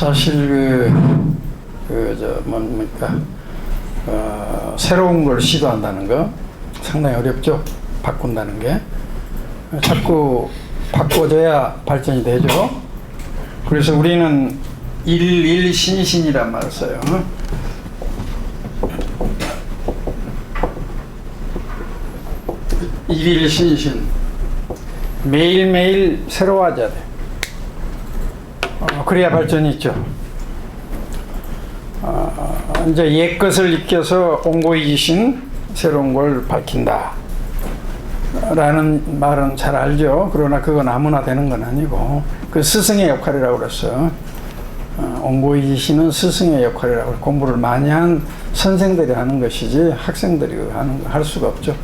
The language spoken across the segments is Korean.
사실 새로운 걸 시도한다는 거 상당히 어렵죠. 바꾼다는 게 자꾸 바꿔줘야 발전이 되죠. 그래서 우리는 일일신신이란 말을 써요. 일일신신, 매일매일 새로워져야 돼. 그래야 발전이 있죠. 이제 옛 것을 익혀서 온고이기신 새로운 걸 밝힌다 라는 말은 잘 알죠. 그러나 그건 아무나 되는 건 아니고 그 스승의 역할이라고 그랬어요. 온고이기신은 스승의 역할이라고, 공부를 많이 한 선생들이 하는 것이지 학생들이 할 수가 없죠.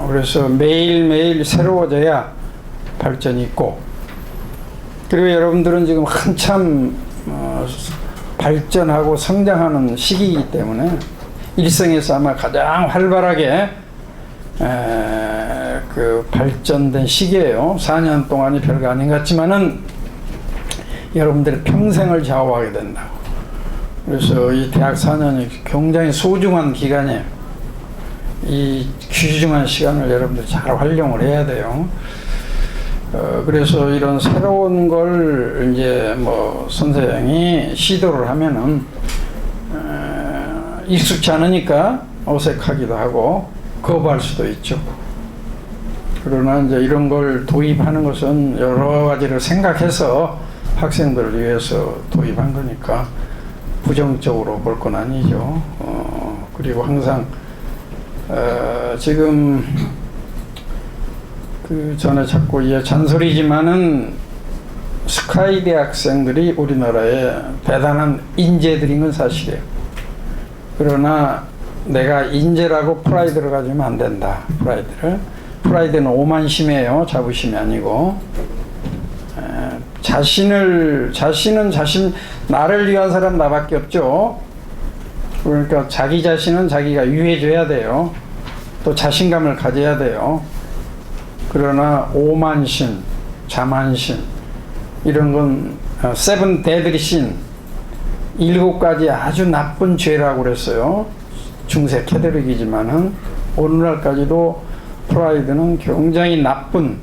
그래서 매일매일 새로워져야 발전이 있고, 그리고 여러분들은 지금 한참 발전하고 성장하는 시기이기 때문에 일생에서 아마 가장 활발하게 그 발전된 시기예요. 4년 동안이 별거 아닌 것 같지만은 여러분들의 평생을 좌우하게 된다고. 그래서 이 대학 4년이 굉장히 소중한 기간이에요. 이 귀중한 시간을 여러분들이 잘 활용을 해야 돼요. 그래서 이런 새로운 걸 이제 선생이 시도를 하면은 익숙치 않으니까 어색하기도 하고 거부할 수도 있죠. 그러나 이제 이런 걸 도입하는 것은 여러 가지를 생각해서 학생들을 위해서 도입한 거니까 부정적으로 볼 건 아니죠. 그리고 항상 지금 그 전에 자꾸 잔소리지만은 스카이 대학생들이 우리나라에 대단한 인재들인 건 사실이에요. 그러나 내가 인재라고 프라이드를 가지면 안 된다. 프라이드는 오만심이에요. 자부심이 아니고. 나를 위한 사람 나밖에 없죠. 그러니까 자기 자신은 자기가 유해줘야 돼요. 또 자신감을 가져야 돼요. 그러나 오만심, 자만심 이런 건 세븐 데드리 신, 7가지 아주 나쁜 죄라고 그랬어요. 중세 캐톨릭이지만은 오늘날까지도 프라이드는 굉장히 나쁜,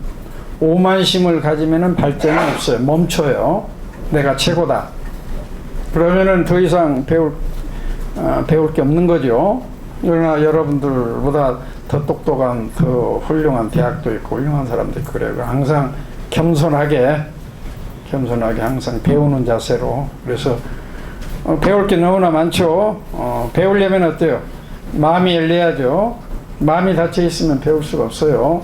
오만심을 가지면은 발전이 없어요. 멈춰요. 내가 최고다. 그러면은 더 이상 배울 게 없는 거죠. 그러나 여러분들보다 더 똑똑한, 더 훌륭한 대학도 있고 훌륭한 사람도 있고 그래요. 항상 겸손하게 항상 배우는 자세로. 그래서 배울 게 너무나 많죠. 배우려면 어때요? 마음이 열려야죠. 마음이 닫혀 있으면 배울 수가 없어요.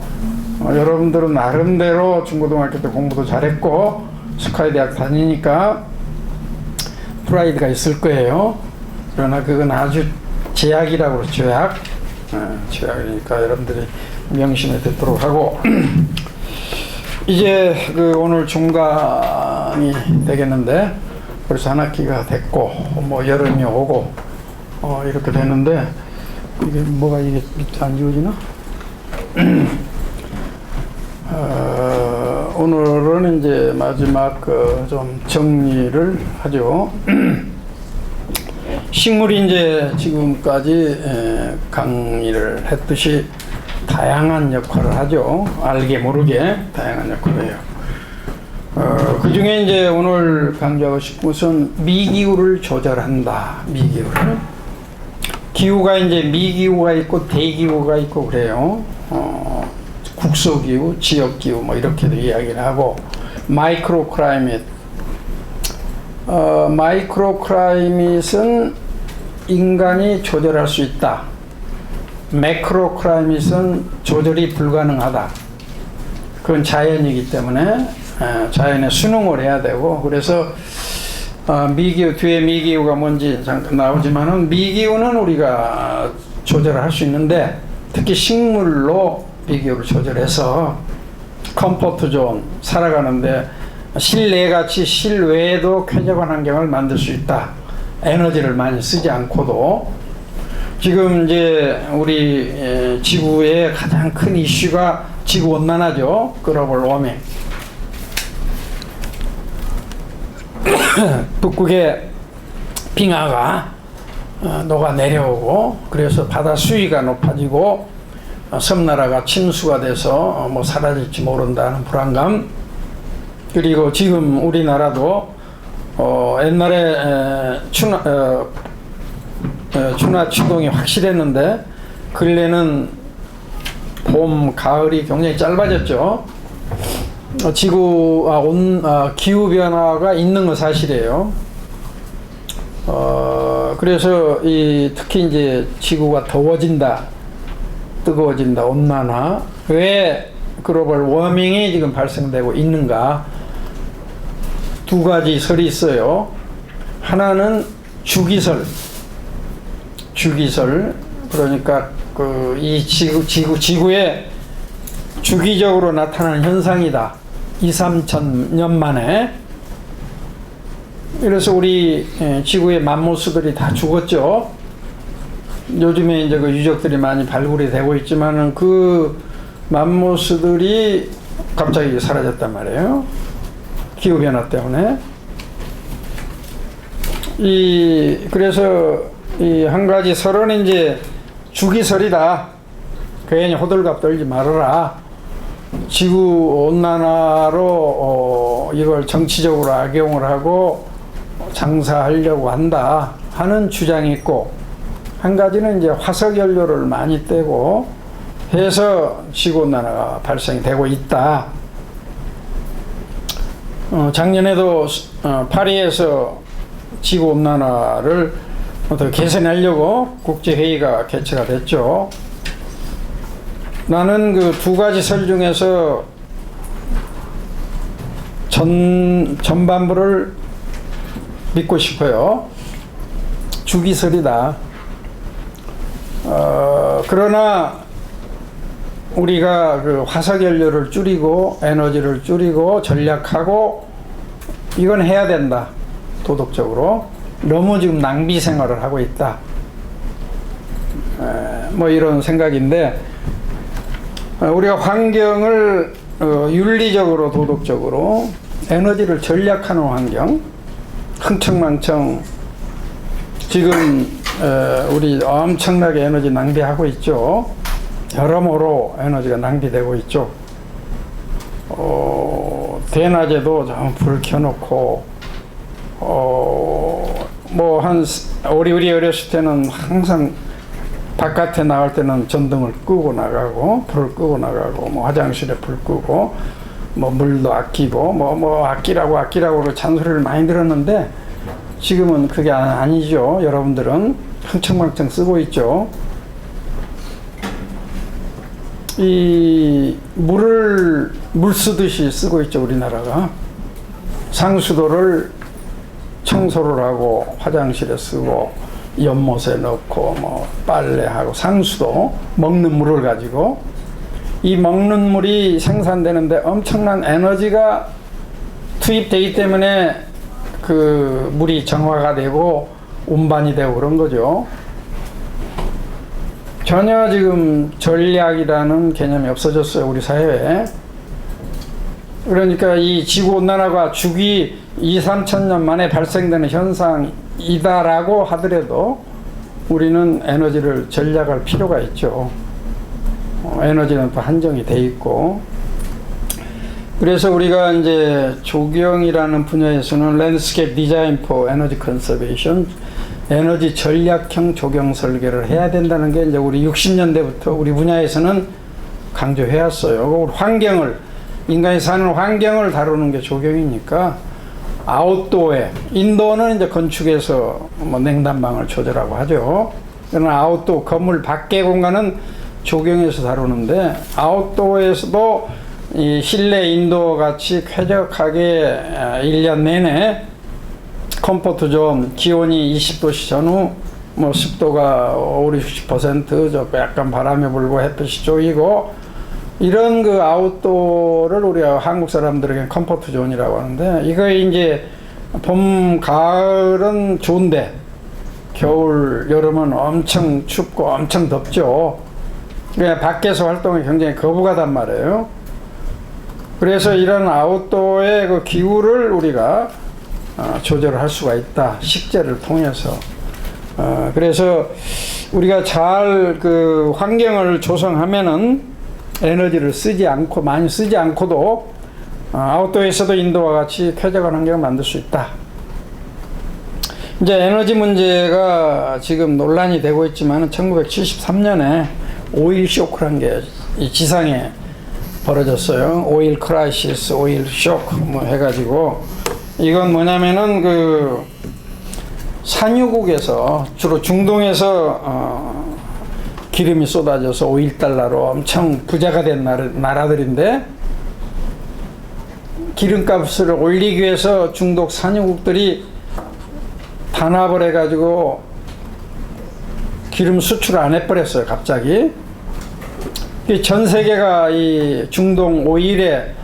여러분들은 나름대로 중고등학교 때 공부도 잘했고 스카이 대학 다니니까 프라이드가 있을 거예요. 그러나 그건 아주 제약이라고 그러죠. 제약이니까 여러분들이 명심해 듣도록 하고 이제 오늘 중간이 되겠는데 벌써 한 학기가 됐고 여름이 오고 이렇게 되는데 이게 뭐가 이게 안 지워지나? 오늘은 이제 마지막 좀 정리를 하죠. 식물이 이제 지금까지 강의를 했듯이 다양한 역할을 하죠. 알게 모르게 다양한 역할을 해요. 그 중에 이제 오늘 강조하고 싶은 것은 미기후를 조절한다. 미기후를. 기후가 이제 미기후가 있고 대기후가 있고 그래요. 국소기후, 지역기후 이렇게도 이야기를 하고, 마이크로 클라이밋. 마이크로 클라이밋은 인간이 조절할 수 있다. 매크로 클라이밋은 조절이 불가능하다. 그건 자연이기 때문에 자연에 순응을 해야 되고, 그래서 미기후, 뒤에 미기후가 뭔지 잠깐 나오지만은 미기후는 우리가 조절을 할 수 있는데 특히 식물로 미기후를 조절해서 컴포트 존, 살아가는데 실내같이 실외에도 쾌적한 환경을 만들 수 있다. 에너지를 많이 쓰지 않고도. 지금 이제 우리 지구의 가장 큰 이슈가 지구온난화죠. 글로벌 워밍. 북극의 빙하가 녹아 내려오고, 그래서 바다 수위가 높아지고 섬나라가 침수가 돼서 뭐 사라질지 모른다는 불안감, 그리고 지금 우리나라도 옛날에 추나 추동이 확실했는데 근래는 봄, 가을이 굉장히 짧아졌죠. 기후 변화가 있는 건 사실이에요. 그래서 특히 이제 지구가 더워진다, 뜨거워진다, 온난화, 왜 글로벌 워밍이 지금 발생되고 있는가? 두 가지 설이 있어요. 하나는 주기설, 그러니까 이 지구에 주기적으로 나타나는 현상이다. 2~3천 년 만에. 그래서 우리 지구의 맘모스들이 다 죽었죠. 요즘에 이제 그 유적들이 많이 발굴이 되고 있지만은 그 맘모스들이 갑자기 사라졌단 말이에요. 기후변화 때문에. 그래서 이 한 가지 설은 이제 주기설이다. 괜히 호들갑 떨지 말아라. 지구 온난화로 이걸 정치적으로 악용을 하고 장사하려고 한다 하는 주장이 있고, 한 가지는 이제 화석 연료를 많이 떼고 해서 지구 온난화가 발생이 되고 있다. 작년에도 파리에서 지구 온난화를 더 개선하려고 국제회의가 개최가 됐죠. 나는 그 두 가지 설 중에서 전반부를 믿고 싶어요. 주기설이다. 그러나 우리가 그 화석연료를 줄이고 에너지를 줄이고 전략하고 이건 해야 된다. 도덕적으로. 너무 지금 낭비 생활을 하고 있다. 뭐 이런 생각인데, 우리가 환경을 윤리적으로 도덕적으로 에너지를 전략하는 환경, 흥청망청 지금 우리 엄청나게 에너지 낭비하고 있죠. 여러모로 에너지가 낭비되고 있죠. 대낮에도 좀 불 켜놓고 우리 어렸을 때는 항상 바깥에 나갈 때는 전등을 끄고 나가고, 불을 끄고 나가고, 뭐 화장실에 불 끄고, 뭐 물도 아끼고, 아끼라고 잔소리를 많이 들었는데, 지금은 그게 아니죠. 여러분들은 흥청망청 쓰고 있죠. 물 쓰듯이 쓰고 있죠, 우리나라가. 상수도를 청소를 하고, 화장실에 쓰고, 연못에 넣고, 뭐 빨래하고, 상수도, 먹는 물을 가지고, 이 먹는 물이 생산되는데 엄청난 에너지가 투입되기 때문에 그 물이 정화가 되고 운반이 되고 그런 거죠. 전혀 지금 전략이라는 개념이 없어졌어요, 우리 사회에. 그러니까 이 지구온난화가 주기 2~3천 년 만에 발생되는 현상이다라고 하더라도 우리는 에너지를 전략할 필요가 있죠. 에너지는 또 한정이 돼 있고. 그래서 우리가 이제 조경이라는 분야에서는 랜드스케이프 디자인 포 에너지 컨서베이션, 에너지 전략형 조경 설계를 해야 된다는 게 이제 우리 60년대부터 우리 분야에서는 강조해 왔어요. 인간이 사는 환경을 다루는 게 조경이니까, 아웃도어에, 인도어는 이제 건축에서 뭐 냉난방을 조절하고 하죠. 그러나 아웃도어, 건물 밖의 공간은 조경에서 다루는데, 아웃도어에서도 이 실내 인도어 같이 쾌적하게 1년 내내 컴포트 존, 기온이 20도씨 전후, 뭐 습도가 50~60%, 약간 바람이 불고 햇빛이 쪼이고, 이런 그 아웃도어를 우리가 한국 사람들에게 컴포트 존이라고 하는데, 이거 이제 봄, 가을은 좋은데 겨울, 여름은 엄청 춥고 엄청 덥죠. 그러니까 밖에서 활동이 굉장히 거부가단 말이에요. 그래서 이런 아웃도어의 그 기후를 우리가 조절을 할 수가 있다. 식재를 통해서. 그래서 우리가 잘 그 환경을 조성하면은 에너지를 쓰지 않고, 많이 쓰지 않고도 아웃도어에서도 인도와 같이 쾌적한 환경을 만들 수 있다. 이제 에너지 문제가 지금 논란이 되고 있지만 1973년에 오일 쇼크란 게 이 지상에 벌어졌어요. 오일 크라이시스, 오일 쇼크 뭐 해가지고, 이건 뭐냐면은 그 산유국에서, 주로 중동에서 기름이 쏟아져서 오일 달러로 엄청 부자가 된 나라들인데, 기름값을 올리기 위해서 중동 산유국들이 단합을 해가지고 기름 수출을 안 해버렸어요, 갑자기. 전 세계가 이 중동 오일에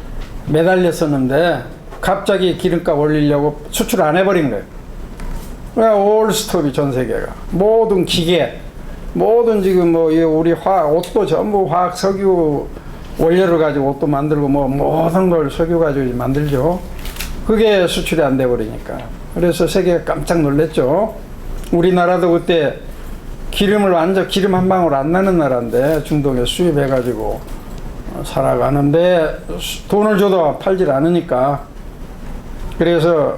매달렸었는데 갑자기 기름값 올리려고 수출을 안 해버린 거예요. 그러니까 올스톱이 전 세계가. 모든 기계, 모든 지금 뭐 우리 옷도 전부 화학 석유 원료를 가지고 옷도 만들고 뭐 모든 걸 석유 가지고 만들죠. 그게 수출이 안 돼 버리니까. 그래서 세계가 깜짝 놀랐죠. 우리나라도 그때 기름 한 방울 안 나는 나라인데 중동에 수입해가지고 살아가는데 돈을 줘도 팔질 않으니까. 그래서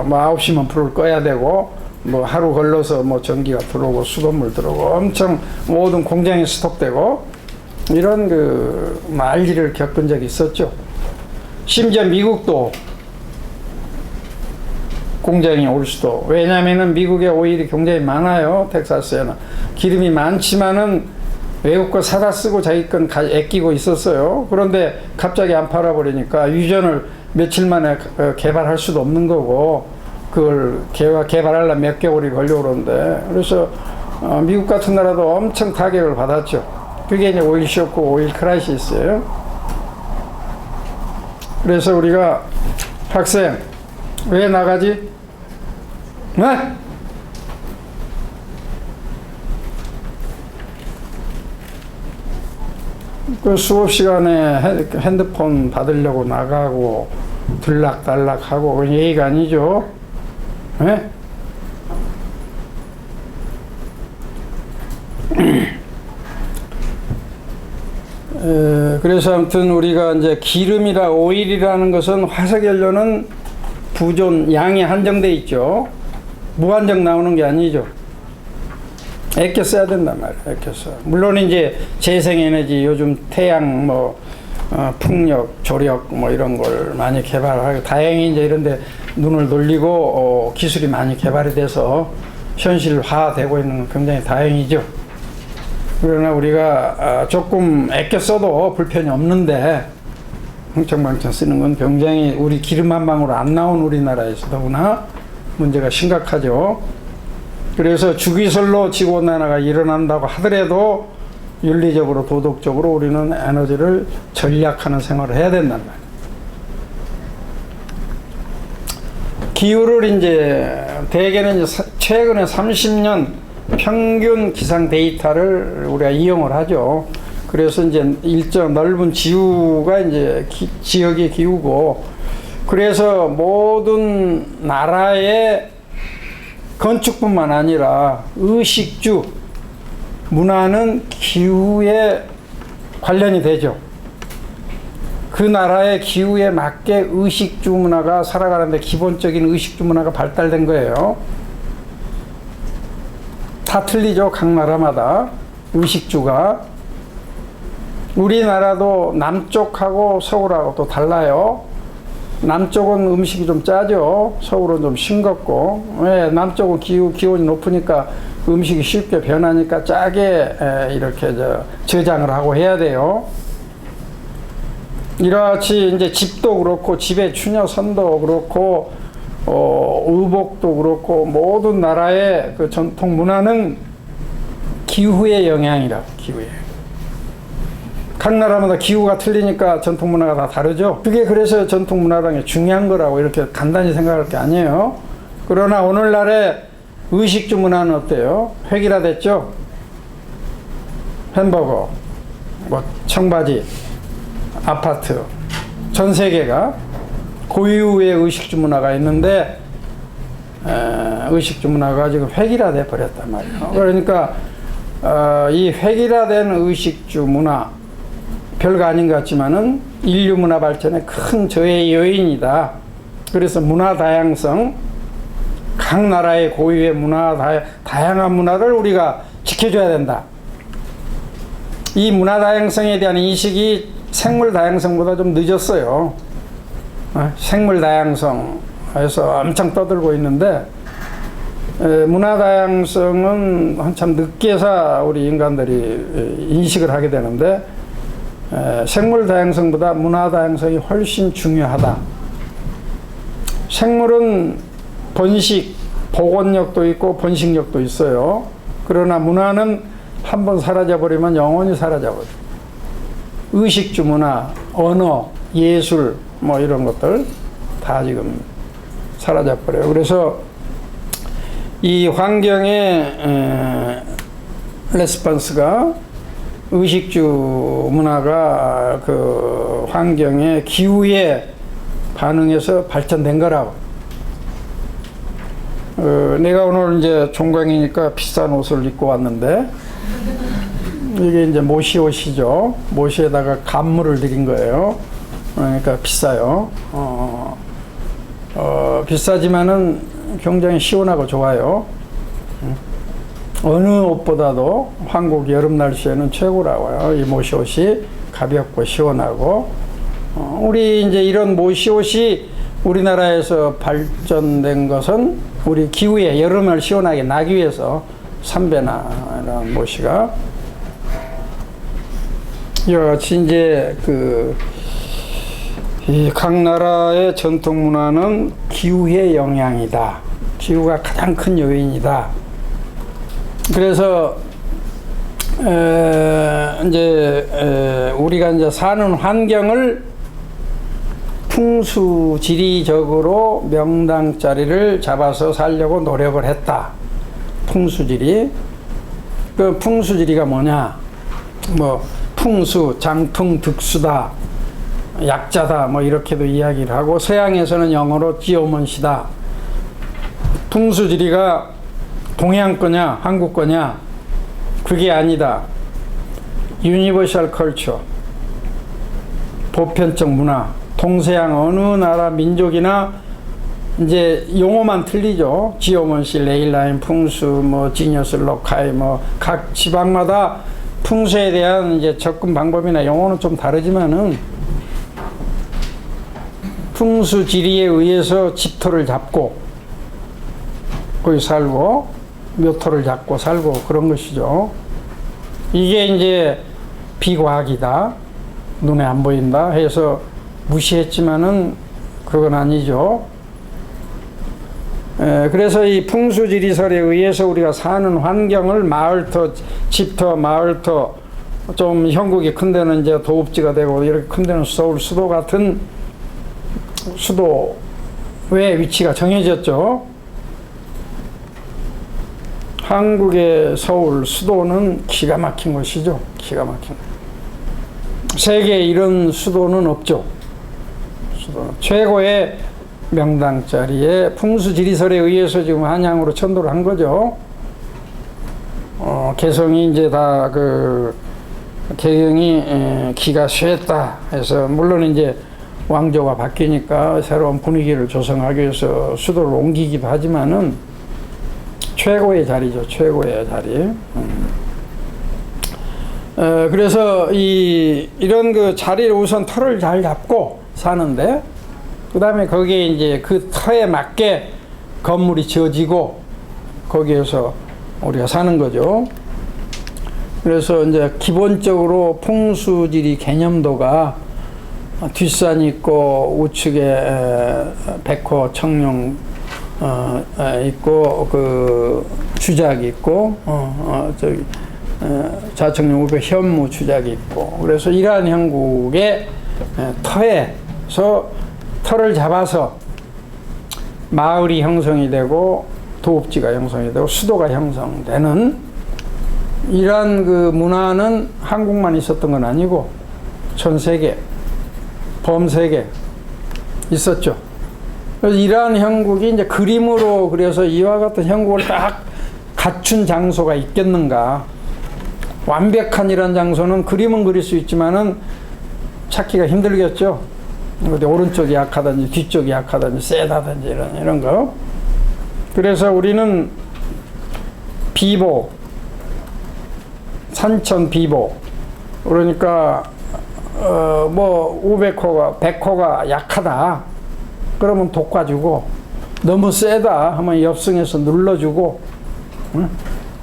뭐 9시면 불을 꺼야 되고, 뭐 하루 걸러서 뭐 전기가 들어오고 수돗물 들어오고 엄청 모든 공장이 스톱되고 이런 그 난리를 겪은 적이 있었죠. 심지어 미국도 공장이 올 수도. 왜냐면은 미국에 오일이 굉장히 많아요. 텍사스에는 기름이 많지만은 외국 거 사다 쓰고 자기 건 아끼고 있었어요. 그런데 갑자기 안 팔아버리니까 유전을 며칠 만에 개발할 수도 없는 거고, 그걸 개발하려면 몇 개월이 걸려 그러는데, 그래서 미국 같은 나라도 엄청 타격을 받았죠. 그게 이제 오일 쇼크, 오일 크라이시스예요. 그래서 우리가 학생 왜 나가지? 네? 그 수업 시간에 핸드폰 받으려고 나가고 들락달락하고 그건 예의가 아니죠. 네? 그래서 아무튼 우리가 이제 기름이라 오일이라는 것은 화석연료는 부존 양이 한정돼 있죠. 무한정 나오는 게 아니죠. 아껴 써야 된단 말이에요. 아껴 써. 물론 이제 재생에너지, 요즘 태양 풍력, 조력 뭐 이런 걸 많이 개발하고, 다행히 이제 이런데 눈을 돌리고 기술이 많이 개발이 돼서 현실화되고 있는 건 굉장히 다행이죠. 그러나 우리가 조금 아껴 써도 불편이 없는데 흥청망청 쓰는 건 굉장히, 우리 기름 한 방울 안 나온 우리나라에서 더구나 문제가 심각하죠. 그래서 주기설로 지구온난화가 일어난다고 하더라도 윤리적으로, 도덕적으로 우리는 에너지를 절약하는 생활을 해야 된단 말이에요. 기후를 이제 대개는 이제 최근에 30년 평균 기상 데이터를 우리가 이용을 하죠. 그래서 이제 일정 넓은 지구가 이제 지역의 기후고, 그래서 모든 나라의 건축뿐만 아니라 의식주, 문화는 기후에 관련이 되죠. 그 나라의 기후에 맞게 의식주 문화가 살아가는데 기본적인 의식주 문화가 발달된 거예요. 다 틀리죠. 각 나라마다 의식주가. 우리나라도 남쪽하고 서울하고 또 달라요. 남쪽은 음식이 좀 짜죠. 서울은 좀 싱겁고. 왜? 남쪽은 기온이 높으니까 음식이 쉽게 변하니까 짜게 이렇게 저장을 하고 해야 돼요. 이같이 이제 집도 그렇고, 집의 추녀선도 그렇고, 의복도 그렇고, 모든 나라의 그 전통 문화는 기후의 영향이라. 기후에. 각 나라마다 기후가 틀리니까 전통 문화가 다 다르죠. 그게 그래서 전통 문화랑이 중요한 거라고 이렇게 간단히 생각할 게 아니에요. 그러나 오늘날의 의식주 문화는 어때요? 획일화됐죠? 햄버거, 뭐 청바지, 아파트, 전 세계가 고유의 의식주 문화가 있는데, 의식주 문화가 지금 획일화돼 버렸단 말이에요. 그러니까 이 획일화된 의식주 문화 별거 아닌 것 같지만은 인류 문화 발전에 큰 저해 요인이다. 그래서 문화 다양성, 각 나라의 고유의 문화 다양한 문화를 우리가 지켜줘야 된다. 이 문화 다양성에 대한 인식이 생물 다양성보다 좀 늦었어요. 생물 다양성에서 엄청 떠들고 있는데 문화 다양성은 한참 늦게서 우리 인간들이 인식을 하게 되는데 생물 다양성보다 문화 다양성이 훨씬 중요하다. 생물은 번식, 복원력도 있고 번식력도 있어요. 그러나 문화는 한번 사라져버리면 영원히 사라져버려요. 의식주 문화, 언어, 예술 뭐 이런 것들 다 지금 사라져버려요. 그래서 이 환경의 레스폰스가 의식주 문화가 그 환경의 기후에 반응해서 발전된 거라고. 내가 오늘 이제 종강이니까 비싼 옷을 입고 왔는데 이게 이제 모시 옷이죠. 모시에다가 감물을 들인 거예요. 그러니까 비싸요. 비싸지만은 굉장히 시원하고 좋아요. 어느 옷보다도 한국 여름 날씨에는 최고라고요. 이 모시 옷이 가볍고 시원하고 우리 이제 이런 모시 옷이 우리나라에서 발전된 것은 우리 기후에 여름을 시원하게 나기 위해서 삼배나라는 모시가 이와 같이 이제 이 각 나라의 전통 문화는 기후의 영향이다. 기후가 가장 큰 요인이다. 그래서 우리가 이제 사는 환경을 풍수지리적으로 명당자리를 잡아서 살려고 노력을 했다. 풍수지리. 그 풍수지리가 뭐냐? 뭐 풍수, 장풍, 득수다, 약자다, 뭐 이렇게도 이야기를 하고 서양에서는 영어로 지오먼시다. 풍수지리가 동양 거냐, 한국 거냐? 그게 아니다. 유니버셜 컬처, 보편적 문화. 동서양 어느 나라 민족이나 이제 용어만 틀리죠. 지오먼시, 레일라인, 풍수, 뭐 지니어스, 로카이, 뭐 각 지방마다 풍수에 대한 이제 접근 방법이나 용어는 좀 다르지만은 풍수 지리에 의해서 집터를 잡고 거기 살고 묘토를 잡고 살고 그런 것이죠. 이게 이제 비과학이다. 눈에 안 보인다 해서 무시했지만은 그건 아니죠. 그래서 이 풍수지리설에 의해서 우리가 사는 환경을 마을터, 집터, 마을터, 좀 형국이 큰 데는 이제 도읍지가 되고 이렇게 큰 데는 서울 수도 같은 수도의 위치가 정해졌죠. 한국의 서울 수도는 기가 막힌 것이죠. 기가 막힌. 세계에 이런 수도는 없죠. 수도는 최고의 명당자리에 풍수지리설에 의해서 지금 한양으로 천도를 한 거죠. 개성이 이제 다 개경이 기가 쇠했다 해서 물론 이제 왕조가 바뀌니까 새로운 분위기를 조성하기 위해서 수도를 옮기기도 하지만은 최고의 자리죠. 최고의 자리. 그래서 이런 그 자리를 우선 터를 잘 잡고 사는데 그 다음에 거기에 이제 그 터에 맞게 건물이 지어지고 거기에서 우리가 사는 거죠. 그래서 이제 기본적으로 풍수지리 개념도가 뒷산이 있고 우측에 백호, 청룡 있고 그 주작이 있고 좌청룡 우벽 현무 주작이 있고 그래서 이러한 형국의 터에서 터를 잡아서 마을이 형성이 되고 도읍지가 형성이 되고 수도가 형성되는 이러한 그 문화는 한국만 있었던 건 아니고 전 세계 범세계 있었죠. 그래서 이러한 형국이 이제 그림으로 그려서 이와 같은 형국을 딱 갖춘 장소가 있겠는가. 완벽한 이런 장소는 그림은 그릴 수 있지만은 찾기가 힘들겠죠. 어디 오른쪽이 약하든지 뒤쪽이 약하든지 세다든지 이런 거. 그래서 우리는 비보, 산천 비보, 그러니까 뭐 500호가 100호가 약하다 그러면 돋궈주고, 너무 세다 하면 엽승해서 눌러주고.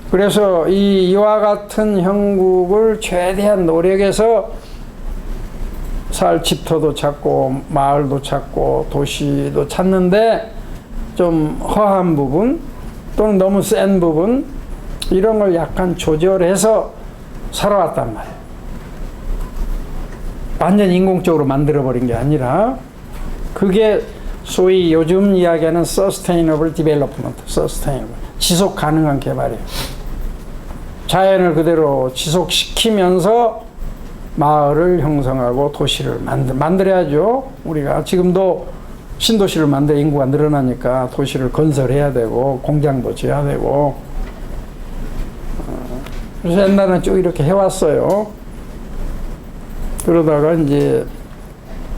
그래서 이와 같은 형국을 최대한 노력해서 살 집터도 찾고 마을도 찾고 도시도 찾는데, 좀 허한 부분 또는 너무 센 부분 이런 걸 약간 조절해서 살아왔단 말이에요. 완전 인공적으로 만들어버린 게 아니라, 그게 소위 요즘 이야기하는 Sustainable Development, Sustainable, 지속 가능한 개발이에요. 자연을 그대로 지속시키면서 마을을 형성하고 도시를 만들어야죠. 우리가 지금도 신도시를 만들 인구가 늘어나니까 도시를 건설해야 되고 공장도 지어야 되고. 그래서 옛날에는 쭉 이렇게 해왔어요. 그러다가 이제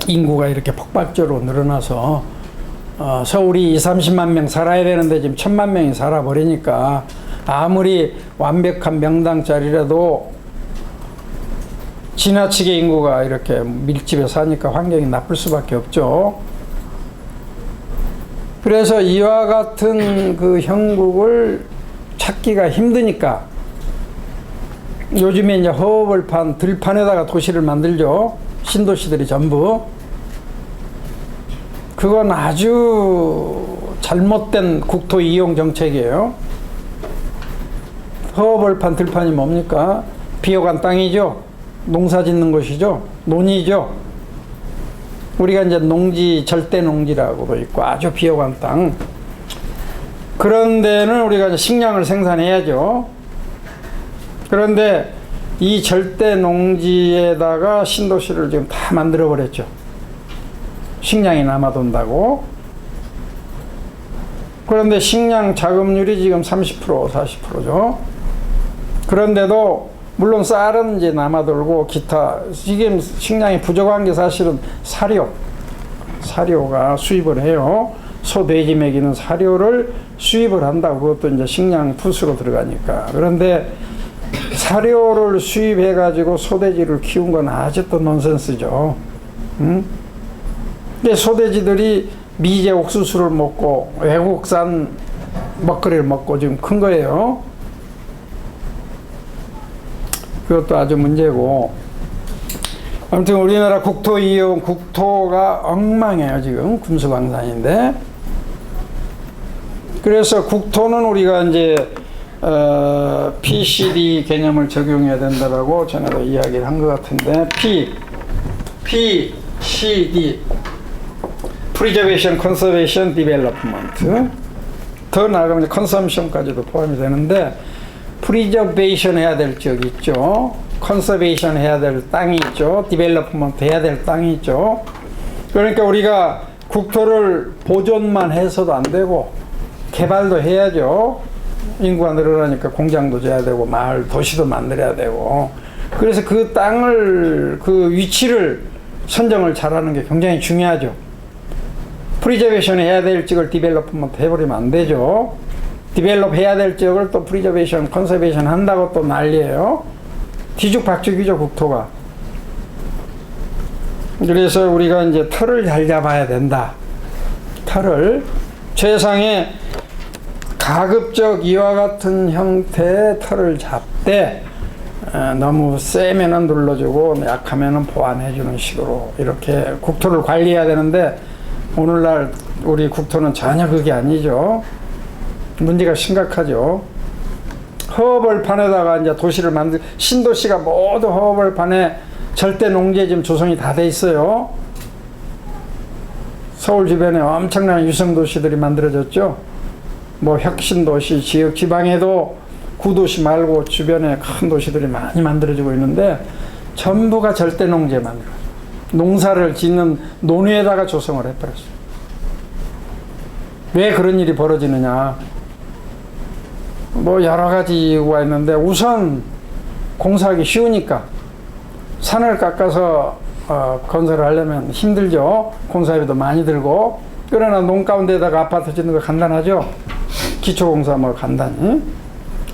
인구가 이렇게 폭발적으로 늘어나서 서울이 20, 30만 명 살아야 되는데 지금 1000만 명이 살아버리니까 아무리 완벽한 명당짜리라도 지나치게 인구가 이렇게 밀집해 사니까 환경이 나쁠 수밖에 없죠. 그래서 이와 같은 그 형국을 찾기가 힘드니까 요즘에 이제 허벌판, 들판에다가 도시를 만들죠. 신도시들이 전부. 그건 아주 잘못된 국토 이용 정책이에요. 허벌판, 들판이 뭡니까? 비옥한 땅이죠. 농사 짓는 곳이죠. 논이죠. 우리가 이제 농지, 절대 농지라고도 있고 아주 비옥한 땅. 그런 데는 우리가 이제 식량을 생산해야죠. 그런데 이 절대 농지에다가 신도시를 지금 다 만들어 버렸죠. 식량이 남아돈다고. 그런데 식량 자급률이 지금 30%, 40%죠. 그런데도 물론 쌀은 이제 남아돌고 기타, 지금 식량이 부족한 게 사실은 사료가 수입을 해요. 소, 돼지 먹이는 사료를 수입을 한다고. 그것도 이제 식량 푸스로 들어가니까. 그런데 사료를 수입해 가지고 소돼지를 키운 건 아직도 넌센스죠. 근데 소돼지들이 미제 옥수수를 먹고 외국산 먹거리를 먹고 지금 큰 거예요. 그것도 아주 문제고. 아무튼 우리나라 국토 이용, 국토가 엉망해요. 지금 금수강산인데. 그래서 국토는 우리가 이제 PCD 개념을 적용해야 된다라고 전에도 이야기를 한 것 같은데, PCD Preservation, Conservation, Development. 더 나아가면 Consumption까지도 포함이 되는데, Preservation 해야 될 지역이 있죠. Conservation 해야 될 땅이 있죠. Development 해야 될 땅이 있죠. 그러니까 우리가 국토를 보존만 해서도 안 되고 개발도 해야죠. 인구가 늘어나니까 공장도 져야 되고 마을, 도시도 만들어야 되고. 그래서 그 땅을, 그 위치를 선정을 잘하는 게 굉장히 중요하죠. 프리저베이션 해야 될 지역을 디벨롭먼트 해버리면 안 되죠. 디벨롭 해야 될 지역을 또 프리저베이션, 컨서베이션 한다고 또 난리예요. 뒤죽박죽이죠, 국토가. 그래서 우리가 이제 털을 잘 잡아야 된다. 털을. 최상의 가급적 이와 같은 형태의 털을 잡되, 너무 세면은 눌러주고 약하면은 보완해주는 식으로 이렇게 국토를 관리해야 되는데, 오늘날 우리 국토는 전혀 그게 아니죠. 문제가 심각하죠. 허벌판에다가 이제 도시를 신도시가 모두 허벌판에 절대 농지에 지금 조성이 다 돼 있어요. 서울 주변에 엄청난 유성도시들이 만들어졌죠. 뭐 혁신도시, 지역 지방에도 구도시 말고 주변에 큰 도시들이 많이 만들어지고 있는데, 전부가 절대 농지에 만들어요. 농사를 짓는 논위에다가 조성을 해버렸어요. 왜 그런 일이 벌어지느냐? 뭐 여러 가지 이유가 있는데 우선 공사하기 쉬우니까. 산을 깎아서 건설을 하려면 힘들죠. 공사비도 많이 들고. 그러나 농 가운데다가 아파트 짓는 거 간단하죠. 기초공사 뭐 간단히.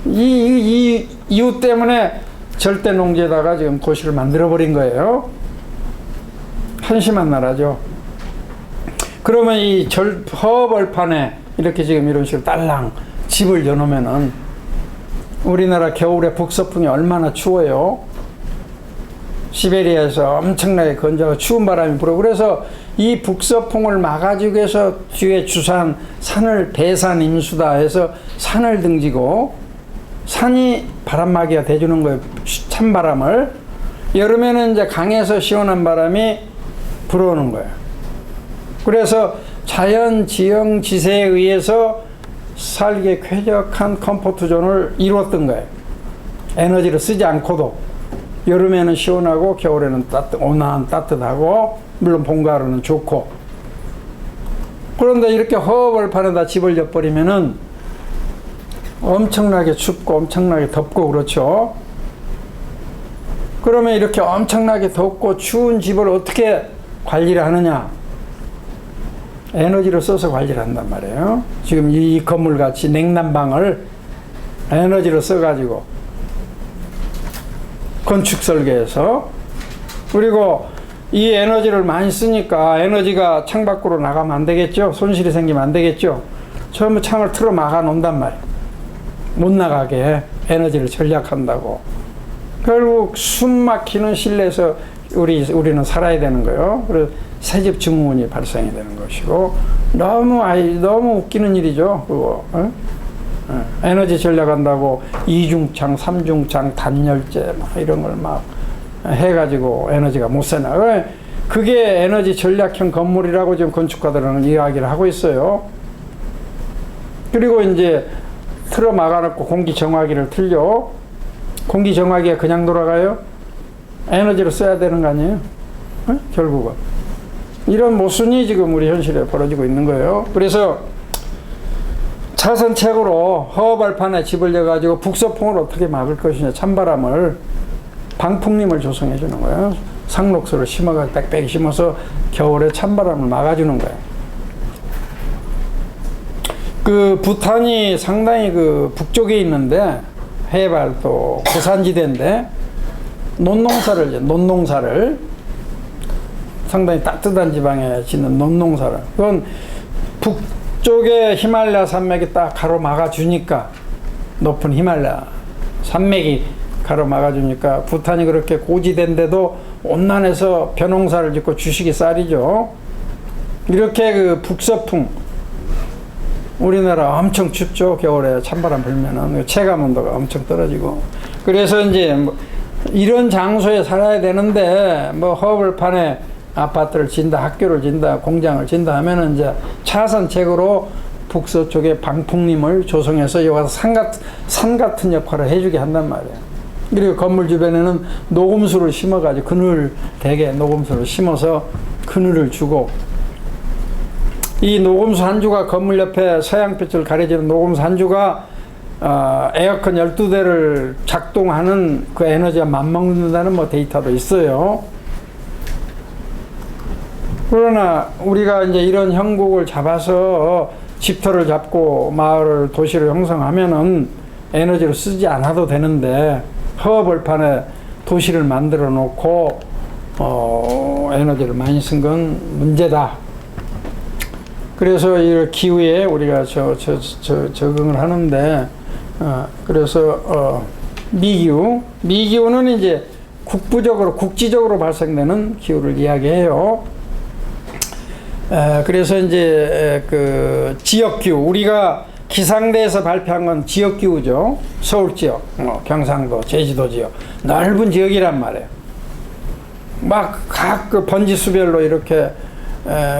이 이유 때문에 절대 농지에다가 지금 도시를 만들어 버린 거예요. 한심한 나라죠. 그러면 이 허벌판에 이렇게 지금 이런 식으로 딸랑 집을 여놓으면은 우리나라 겨울에 북서풍이 얼마나 추워요. 시베리아에서 엄청나게 건조하고 추운 바람이 불어. 그래서 이 북서풍을 막아주기 위해서 뒤에 주산 산을 대산 임수다 해서 산을 등지고 산이 바람막이가 돼주는 거예요. 찬바람을. 여름에는 이제 강에서 시원한 바람이 불어오는 거예요. 그래서 자연 지형 지세에 의해서 살기에 쾌적한 컴포트 존을 이루었던 거예요. 에너지를 쓰지 않고도. 여름에는 시원하고 겨울에는 온화한 따뜻하고 물론 봄 가을은 좋고. 그런데 이렇게 허벌판에다 집을 져버리면은 엄청나게 춥고 엄청나게 덥고 그렇죠. 그러면 이렇게 엄청나게 덥고 추운 집을 어떻게 관리를 하느냐? 에너지를 써서 관리를 한단 말이에요. 지금 이 건물 같이 냉난방을 에너지를 써가지고 건축 설계해서. 그리고 이 에너지를 많이 쓰니까 에너지가 창 밖으로 나가면 안 되겠죠. 손실이 생기면 안 되겠죠. 처음에 창을 틀어 막아 놓는단 말이에요. 못 나가게 에너지를 절약한다고. 결국 숨 막히는 실내에서 우리는 살아야 되는 거예요. 그래서 새집 증후군이 발생이 되는 것이고, 너무 웃기는 일이죠. 그거. 에너지 절약한다고 이중창, 삼중창, 단열재 막 이런 걸 막 해가지고 에너지가 못 새나. 그게 에너지 절약형 건물이라고 지금 건축가들은 이야기를 하고 있어요. 그리고 이제 틀어 막아놓고 공기 정화기를 틀려. 공기 정화기가 그냥 돌아가요? 에너지를 써야 되는 거 아니에요? 결국은. 이런 모순이 지금 우리 현실에 벌어지고 있는 거예요. 그래서 차선책으로 허벌판에 집을 져가지고 북서풍을 어떻게 막을 것이냐, 찬바람을, 방풍림을 조성해 주는 거예요. 상록수를 심어가지고 빽빽이 심어서 겨울에 찬바람을 막아주는 거예요. 그 부탄이 상당히 그 북쪽에 있는데 해발 또 고산지대인데 논농사를 상당히 따뜻한 지방에 짓는 논농사를, 그건 북쪽에 히말라야 산맥이 딱 가로막아 주니까, 높은 히말라야 산맥이 가로막아 주니까 부탄이 그렇게 고지대인데도 온난해서 벼농사를 짓고 주식이 쌀이죠. 이렇게 그 북서풍, 우리나라 엄청 춥죠. 겨울에 찬바람 불면은 체감 온도가 엄청 떨어지고. 그래서 이제 뭐 이런 장소에 살아야 되는데 뭐 허벌판에 아파트를 짓는다, 학교를 짓는다, 공장을 짓는다 하면은 이제 차선책으로 북서쪽에 방풍림을 조성해서 여기서 산 같은 역할을 해주게 한단 말이에요. 그리고 건물 주변에는 녹음수를 심어가지고 그늘 대게 녹음수를 심어서 그늘을 주고, 이 녹음수 한 주가 건물 옆에 서양빛을 가려지는 녹음수 한 주가 에어컨 12대를 작동하는 그 에너지가 맞먹는다는 뭐 데이터도 있어요. 그러나 우리가 이제 이런 형국을 잡아서 집터를 잡고 마을을, 도시를 형성하면은 에너지를 쓰지 않아도 되는데, 허벌판에 도시를 만들어 놓고 에너지를 많이 쓴 건 문제다. 그래서 이 기후에 우리가 적응을 하는데, 그래서 미기후는 이제 국지적으로 발생되는 기후를 이야기해요. 그래서 이제 그 지역기후, 우리가 기상대에서 발표한 건 지역기후죠. 서울 지역, 경상도, 제주도 지역, 넓은 지역이란 말이에요. 막 각 그 번지수별로 이렇게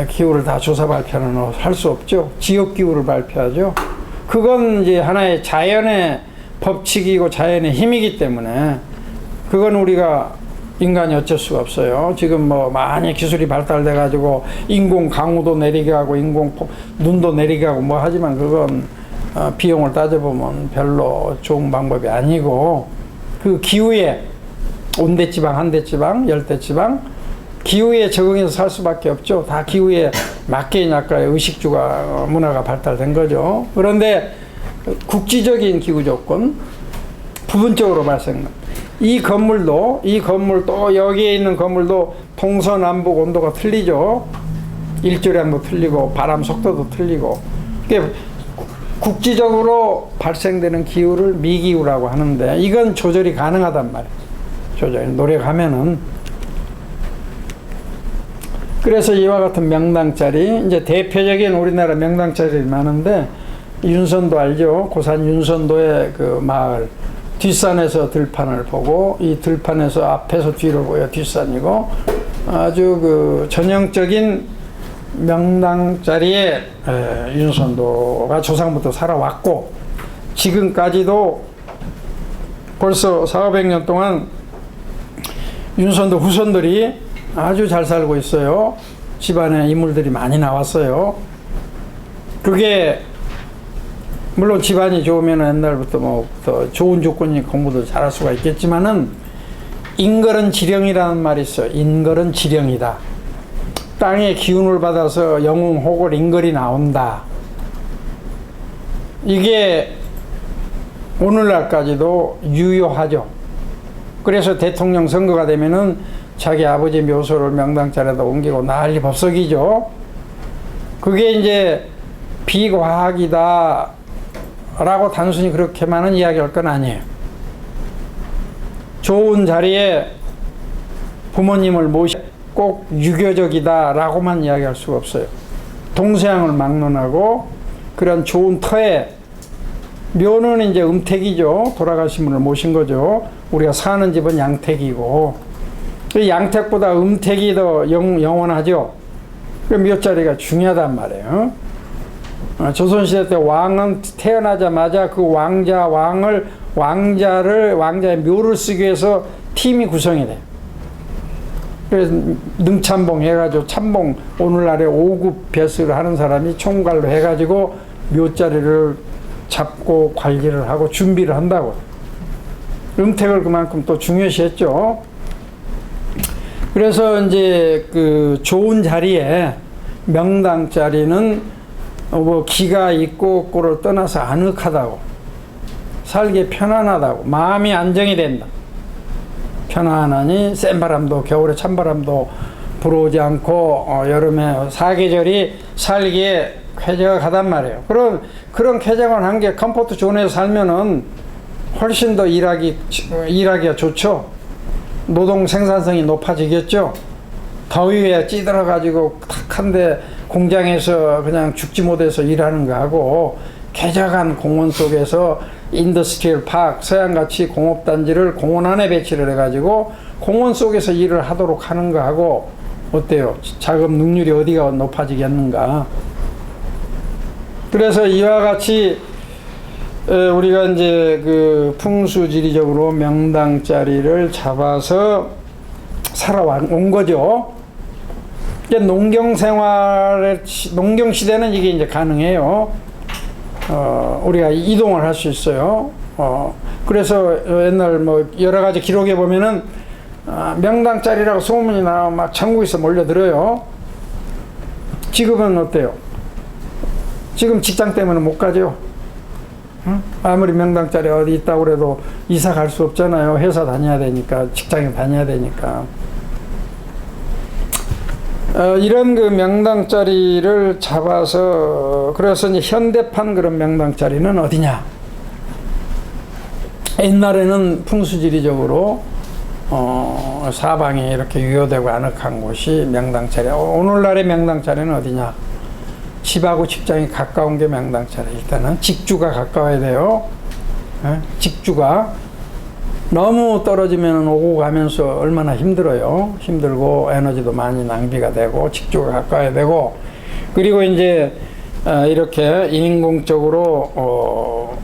기후를 다 조사 발표는 할 수 없죠. 지역기후를 발표하죠. 그건 이제 하나의 자연의 법칙이고 자연의 힘이기 때문에 그건 우리가 인간이 어쩔 수가 없어요. 지금 뭐 많이 기술이 발달돼 가지고 인공 강우도 내리게 하고 인공 눈도 내리게 하고 뭐 하지만 그건 비용을 따져보면 별로 좋은 방법이 아니고, 그 기후에 온대지방, 한대지방, 열대지방 기후에 적응해서 살 수밖에 없죠. 다 기후에 맞게 약간 의식주가 문화가 발달된 거죠. 그런데 국지적인 기후 조건 부분적으로 발생합니다. 이 건물도 여기에 있는 건물도 동서남북 온도가 틀리죠. 일조량도 틀리고 바람 속도도 틀리고. 그러니까 국지적으로 발생되는 기후를 미기후라고 하는데 이건 조절이 가능하단 말이에요. 조절 노력하면은. 그래서 이와 같은 명당짜리, 이제 대표적인 우리나라 명당짜리들이 많은데, 윤선도 알죠? 고산 윤선도의 그 마을, 뒷산에서 들판을 보고 이 들판에서 앞에서 뒤로 보여 뒷산이고, 아주 그 전형적인 명당짜리에 윤선도가 조상부터 살아왔고, 지금까지도 벌써 400~500년 동안 윤선도 후손들이 아주 잘 살고 있어요. 집안에 인물들이 많이 나왔어요. 그게 물론 집안이 좋으면 옛날부터 뭐 더 좋은 조건이 공부도 잘할 수가 있겠지만은, 인걸은 지령이라는 말이 있어요. 인걸은 지령이다. 땅의 기운을 받아서 영웅 호걸 인걸이 나온다. 이게 오늘날까지도 유효하죠. 그래서 대통령 선거가 되면은 자기 아버지 묘소를 명당짜리에다 옮기고 난리 법석이죠. 그게 이제 비과학이다 라고 단순히 그렇게만은 이야기할 건 아니에요. 좋은 자리에 부모님을 모시 꼭 유교적이다 라고만 이야기할 수가 없어요. 동서양을 막론하고 그런 좋은 터에, 묘는 이제 음택이죠. 돌아가신 분을 모신 거죠. 우리가 사는 집은 양택이고, 양택보다 음택이 더 영원하죠. 그 묘자리가 중요하단 말이에요. 조선시대 때 왕은 태어나자마자 그 왕자의 묘를 쓰기 위해서 팀이 구성이 돼요. 그래서 능참봉 해가지고, 참봉, 오늘날에 5급 배수를 하는 사람이 총괄로 해가지고 묘자리를 잡고 관리를 하고 준비를 한다고. 음택을 그만큼 또 중요시했죠. 그래서 이제 그 좋은 자리에 명당자리는 뭐 기가 있고 없고를 떠나서 아늑하다고, 살기 편안하다고, 마음이 안정이 된다. 편안하니 센 바람도, 겨울에 찬바람도 불어오지 않고 여름에 사계절이 살기에 쾌적하단 말이에요. 그런 쾌적한 환경, 컴포트 존에서 살면은 훨씬 더 일하기가 좋죠. 노동 생산성이 높아지겠죠. 더위에 찌들어가지고 탁한데 공장에서 그냥 죽지 못해서 일하는 거하고, 쾌적한 공원 속에서 인더스트리얼 파크, 서양같이 공업단지를 공원 안에 배치를 해가지고 공원 속에서 일을 하도록 하는 거하고 어때요? 작업 능률이 어디가 높아지겠는가. 그래서 이와 같이 우리가 이제 그 풍수지리적으로 명당자리를 잡아서 살아온 거죠. 농경 시대는 이게 이제 가능해요. 우리가 이동을 할 수 있어요. 그래서 옛날 뭐 여러 가지 기록에 보면은 명당자리라고 소문이 나면 막 전국에서 몰려들어요. 지금은 어때요? 지금 직장 때문에 못 가죠. 아무리 명당자리 어디 있다고 그래도 이사 갈 수 없잖아요. 회사 다녀야 되니까, 직장에 다녀야 되니까. 이런 그 명당자리를 잡아서, 그래서 이제 현대판 그런 명당자리는 어디냐? 옛날에는 풍수지리적으로 사방이 이렇게 유효되고 아늑한 곳이 명당자리. 오늘날의 명당자리는 어디냐? 집하고 직장이 가까운 게 명당자리. 일단은 직주가 가까워야 돼요. 직주가 너무 떨어지면 오고 가면서 얼마나 힘들어요. 힘들고 에너지도 많이 낭비가 되고, 직주가 가까워야 되고, 그리고 이제 이렇게 인공적으로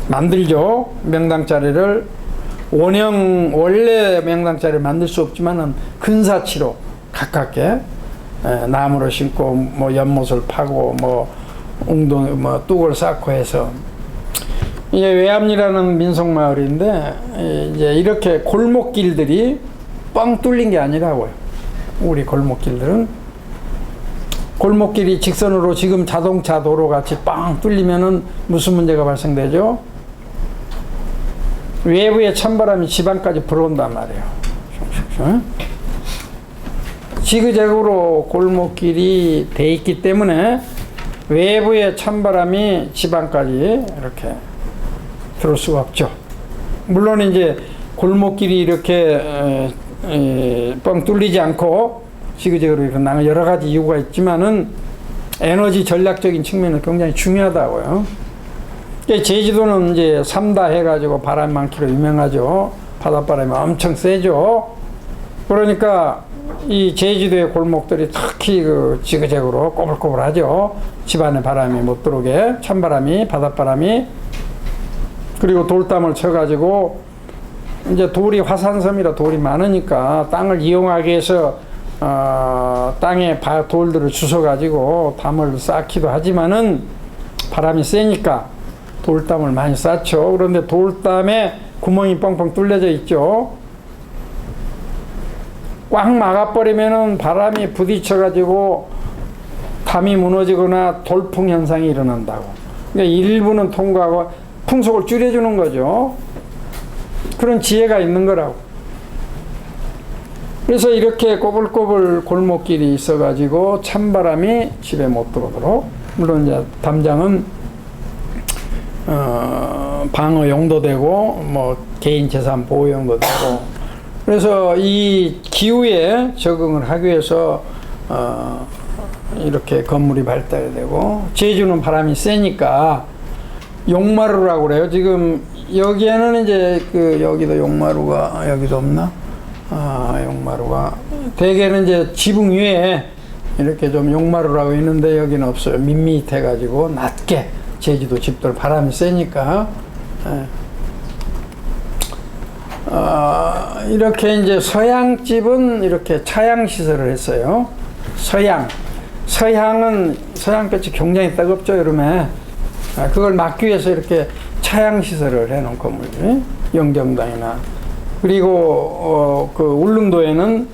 만들죠. 명당자리를 원형 원래 명당자리를 만들 수 없지만은 근사치로 가깝게 나무를 심고 뭐 연못을 파고 뭐 웅덩이 뭐 뚝을 쌓고 해서 이제 외암리라는 민속 마을인데 이제 이렇게 골목길들이 뻥 뚫린 게 아니라고요. 우리 골목길들은 골목길이 직선으로 지금 자동차 도로 같이 빵 뚫리면은 무슨 문제가 발생되죠? 외부의 찬바람이 집 안까지 불어온단 말이에요. 지그재그로 골목길이 돼 있기 때문에 외부의 찬바람이 집 안까지 이렇게 들어올 수가 없죠. 물론 이제 골목길이 이렇게 뻥 뚫리지 않고 지그재그로 일어나는 여러 가지 이유가 있지만은 에너지 전략적인 측면은 굉장히 중요하다고요. 제주도는 이제 삼다 해가지고 바람 많기로 유명하죠. 바닷바람이 엄청 세죠. 그러니까 이 제주도의 골목들이 특히 그 지그재그로 꼬불꼬불하죠. 집안에 바람이 못 들어오게 찬바람이 바닷바람이 그리고 돌담을 쳐가지고 이제 돌이 화산섬이라 돌이 많으니까 땅을 이용하기 위해서 땅에 돌들을 주워가지고 담을 쌓기도 하지만은 바람이 세니까 돌담을 많이 쌓죠. 그런데 돌담에 구멍이 뻥뻥 뚫려져 있죠. 꽉 막아버리면은 바람이 부딪혀가지고 담이 무너지거나 돌풍 현상이 일어난다고. 그러니까 일부는 통과하고 풍속을 줄여주는 거죠. 그런 지혜가 있는 거라고. 그래서 이렇게 꼬불꼬불 골목길이 있어가지고 찬바람이 집에 못 들어오도록, 물론 이제 담장은 방어 용도 되고 뭐 개인 재산 보호 용도 되고, 그래서 이 기후에 적응을 하기 위해서 이렇게 건물이 발달이 되고, 제주는 바람이 세니까 용마루라고 그래요. 지금 여기에는 이제 여기도 용마루가 여기도 없나? 용마루가 대개는 이제 지붕 위에 이렇게 좀 용마루라고 있는데 여기는 없어요. 밋밋해가지고 낮게 제주도 집들 바람이 세니까. 이렇게 이제 서양 집은 이렇게 차양 시설을 했어요. 서양은 서양볕이 굉장히 뜨겁죠, 여름에. 그걸 막기 위해서 이렇게 차양 시설을 해놓은 건물들이 영정당이나, 그리고 그 울릉도에는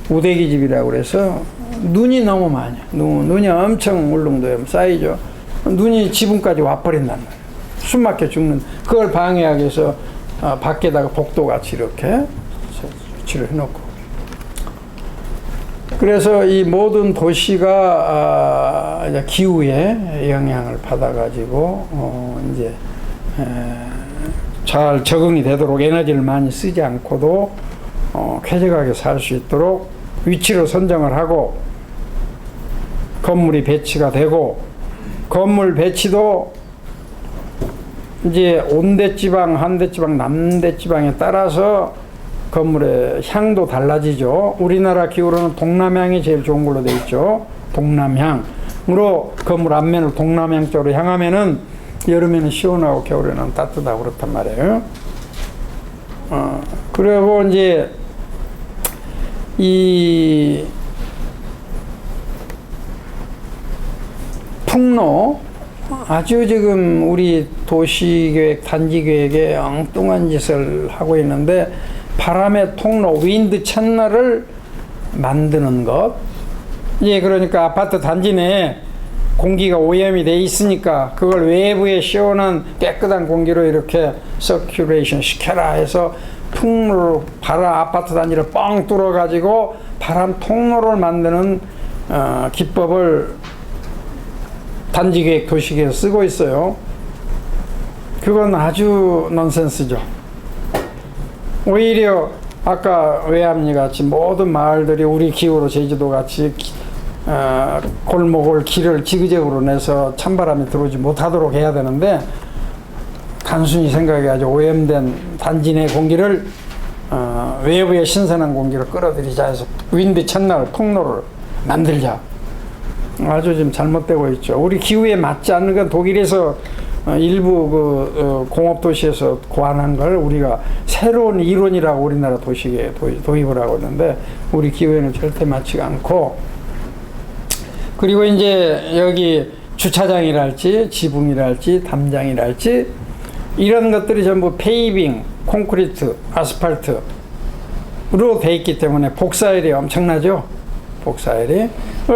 우대기 집이라고 그래서 눈이 너무 많아요. 눈이 엄청 울릉도에 쌓이죠. 눈이 지붕까지 와버린단 말이에요. 숨막혀 죽는, 그걸 방해하기 위해서 밖에다가 복도같이 이렇게 위치를 해놓고, 그래서 이 모든 도시가 이제 기후에 영향을 받아가지고 이제 잘 적응이 되도록 에너지를 많이 쓰지 않고도 쾌적하게 살 수 있도록 위치를 선정을 하고 건물이 배치가 되고, 건물 배치도 이제 온대지방, 한대지방, 남대지방에 따라서 건물의 향도 달라지죠. 우리나라 기후로는 동남향이 제일 좋은 걸로 되어 있죠. 동남향으로 건물 앞면을 동남향 쪽으로 향하면은 여름에는 시원하고 겨울에는 따뜻하고 그렇단 말이에요. 그리고 이제 이 풍로, 아주 지금 우리 도시계획, 단지계획에 엉뚱한 짓을 하고 있는데, 바람의 통로, 윈드 채널을 만드는 것. 예, 그러니까 아파트 단지 내에 공기가 오염이 돼 있으니까 그걸 외부에 시원한 깨끗한 공기로 이렇게 서큘레이션 시켜라 해서 통로로 아파트 단지를 뻥 뚫어 가지고 바람 통로를 만드는 기법을 단지계획 도시계획에서 쓰고 있어요. 그건 아주 넌센스죠. 오히려 아까 외암리 같이 모든 마을들이 우리 기후로 제주도 같이 골목을 길을 지그재그로 내서 찬바람이 들어오지 못하도록 해야 되는데, 단순히 생각해가지고 오염된 단지 내 공기를 외부의 신선한 공기를 끌어들이자 해서 윈드 채널 통로를 만들자. 아주 지금 잘못되고 있죠. 우리 기후에 맞지 않는 건 독일에서 일부 공업 도시에서 고안한 걸 우리가 새로운 이론이라고 우리나라 도시에 도입을 하고 있는데 우리 기후에는 절대 맞지가 않고, 그리고 이제 여기 주차장이랄지 지붕이랄지 담장이랄지 이런 것들이 전부 페이빙, 콘크리트, 아스팔트로 돼 있기 때문에 복사열이 엄청나죠. 복사열이.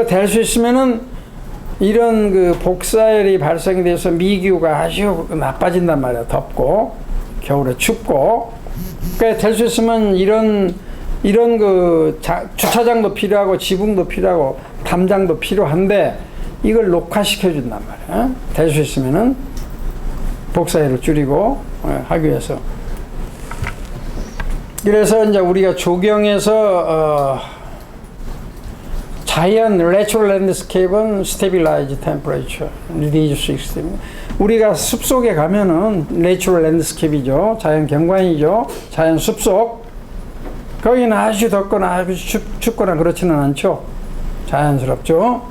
될 수 있으면은 이런 그 복사열이 발생이 돼서 미기후가 아주 나빠진단 말이야. 덥고 겨울에 춥고. 그러니까 될 수 있으면 이런 그 주차장도 필요하고 지붕도 필요하고 담장도 필요한데 이걸 녹화시켜 준단 말이야. 될 수 있으면은 복사열을 줄이고 하기 위해서. 그래서 이제 우리가 조경에서 자연 내추럴 랜드스케이프는 스테빌라이즈 템퍼레이처 리디우스 익스트림. 우리가 숲속에 가면은 내추럴 랜드스케이프이죠. 자연 경관이죠. 자연 숲속. 거기는 아주 덥거나 아주 춥거나 그렇지는 않죠. 자연스럽죠.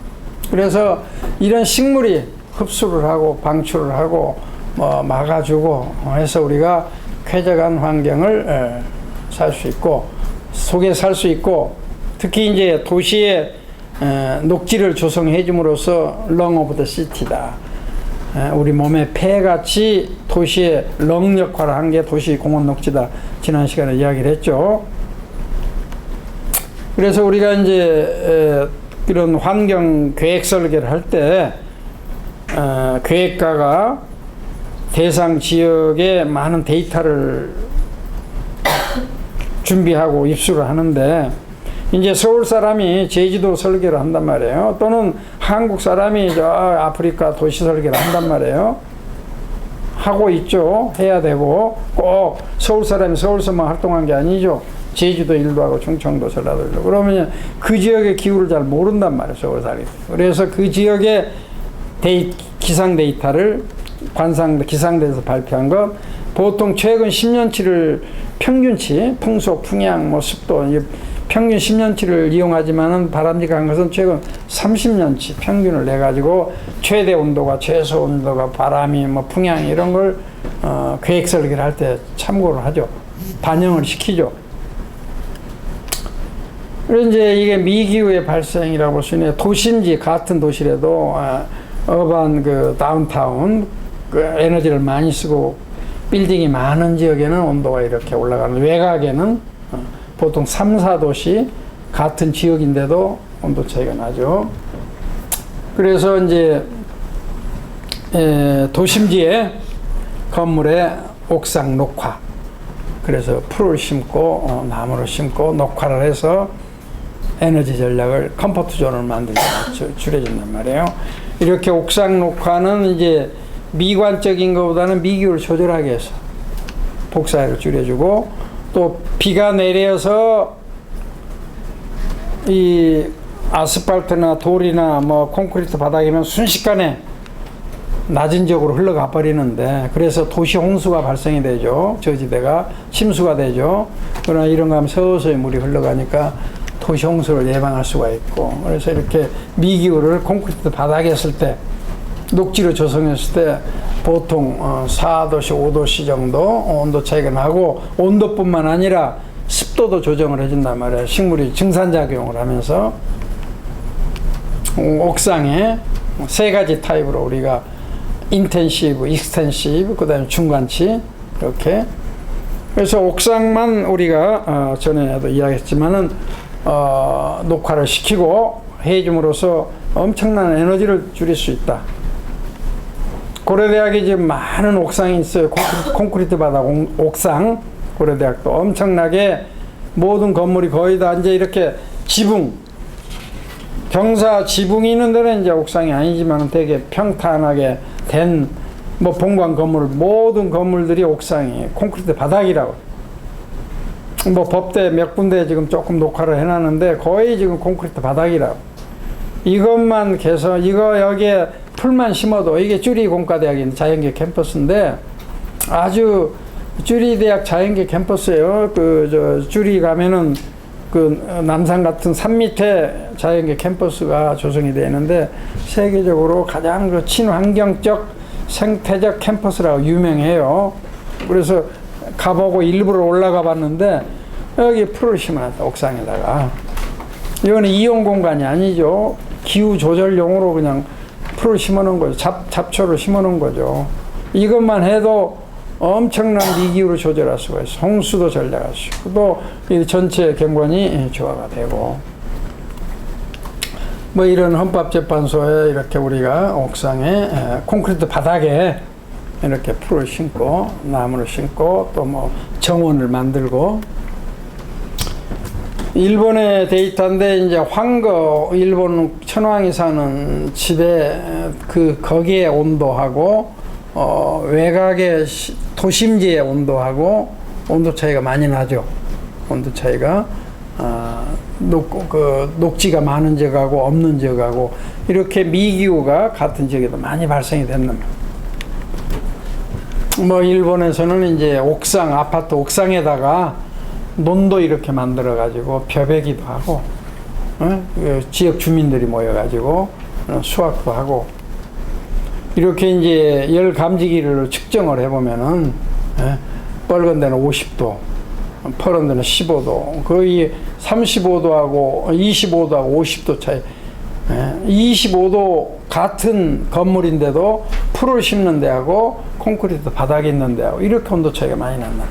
그래서 이런 식물이 흡수를 하고 방출을 하고 막아주고 해서 우리가 쾌적한 환경을 살 수 있고 속에 살 수 있고, 특히 이제 도시에 녹지를 조성해 줌으로써 렁 오브 더 시티다. 우리 몸의 폐같이 도시의 렁 역할을 한 게 도시 공원 녹지다. 지난 시간에 이야기를 했죠. 그래서 우리가 이제 이런 환경 계획 설계를 할 때 계획가가 대상 지역에 많은 데이터를 준비하고 입수를 하는데, 이제 서울 사람이 제주도 설계를 한단 말이에요. 또는 한국 사람이 저 아프리카 도시 설계를 한단 말이에요. 하고 있죠. 해야 되고, 꼭 서울 사람이 서울서만 활동한 게 아니죠. 제주도 일도 하고 충청도 전라도도. 그러면 그 지역의 기후를 잘 모른단 말이에요. 서울 사람이. 그래서 그 지역의 기상 데이터를 기상대에서 발표한 것, 보통 최근 10년치를 평균치, 풍속, 풍향, 습도, 평균 10년치를 이용하지만은 바람직한 것은 최근 30년치 평균을 내가지고 최대 온도가, 최소 온도가, 바람이, 풍향 이런 걸 계획 설계를 할 때 참고를 하죠. 반영을 시키죠. 그래서 이제 이게 미기후의 발생이라고 볼 수 있는, 도심지 같은 도시라도 어반 다운타운 에너지를 많이 쓰고 빌딩이 많은 지역에는 온도가 이렇게 올라가는, 외곽에는 보통 3, 4도시 같은 지역인데도 온도 차이가 나죠. 그래서 이제 도심지에 건물의 옥상 녹화, 그래서 풀을 심고 나무를 심고 녹화를 해서 에너지 전략을 컴포트 존을 만들고 줄여준단 말이에요. 이렇게 옥상 녹화는 이제 미관적인 것보다는 미기후를 조절하게 해서 복사열을 줄여주고, 또 비가 내려서 이 아스팔트나 돌이나 콘크리트 바닥이면 순식간에 낮은 지역으로 흘러가 버리는데, 그래서 도시 홍수가 발생이 되죠. 저지대가 침수가 되죠. 그러나 이런 거 하면 서서히 물이 흘러가니까 도시 홍수를 예방할 수가 있고, 그래서 이렇게 미기후를 콘크리트 바닥에 했을 때, 녹지로 조성했을 때 보통 4도씨, 5도씨 정도 온도 차이가 나고, 온도뿐만 아니라 습도도 조정을 해준단 말이에요. 식물이 증산작용을 하면서. 옥상에 세 가지 타입으로 우리가 인텐시브, 익스텐시브, 그 다음에 중간치 이렇게. 그래서 옥상만 우리가 전에도 이야기했지만은 녹화를 시키고 해줌으로써 엄청난 에너지를 줄일 수 있다. 고려대학에 지금 많은 옥상이 있어요. 콘크리트 바닥 옥상. 고려대학도 엄청나게 모든 건물이 거의 다 이제 이렇게 지붕, 경사 지붕이 있는 데는 이제 옥상이 아니지만 되게 평탄하게 된 본관 건물, 모든 건물들이 옥상이 콘크리트 바닥이라고. 법대 몇 군데 지금 조금 녹화를 해놨는데 거의 지금 콘크리트 바닥이라고. 이것만 개선, 여기에 풀만 심어도, 이게 쭈리 공과대학인 자연계 캠퍼스인데 아주 쭈리 대학 자연계 캠퍼스예요. 쭈리 가면은 남산 같은 산 밑에 자연계 캠퍼스가 조성이 되어 있는데 세계적으로 가장 친환경적 생태적 캠퍼스라고 유명해요. 그래서 가보고 일부러 올라가 봤는데 여기 풀을 심어놨다, 옥상에다가. 이거는 이용 공간이 아니죠. 기후 조절용으로 그냥 풀을 심어놓은 거죠. 잡초를 심어놓은 거죠. 이것만 해도 엄청난 미기후를 조절할 수가 있어. 홍수도 전략할 수 있고, 또 이 전체 경관이 조화가 되고. 뭐 이런 헌법재판소에 이렇게 우리가 옥상에 콘크리트 바닥에 이렇게 풀을 심고 나무를 심고 또 뭐 정원을 만들고. 일본의 데이터인데 이제 황거, 일본 천황이 사는 집에 거기에 온도하고 외곽의 도심지의 온도하고 온도 차이가 많이 나죠. 온도 차이가 녹지가 많은 지역하고 없는 지역하고 이렇게 미기후가 같은 지역에도 많이 발생이 된답니다. 뭐 일본에서는 이제 옥상, 아파트 옥상에다가 논도 이렇게 만들어 가지고 벼베기도 하고, 지역 주민들이 모여 가지고 수확도 하고, 이렇게 이제 열 감지기를 측정을 해보면은 빨간 데는 50도, 파란 데는 15도, 거의 35도하고 25도하고 50도 차이. 25도 같은 건물인데도 풀을 심는 데하고 콘크리트 바닥에 있는 데하고 이렇게 온도 차이가 많이 난다.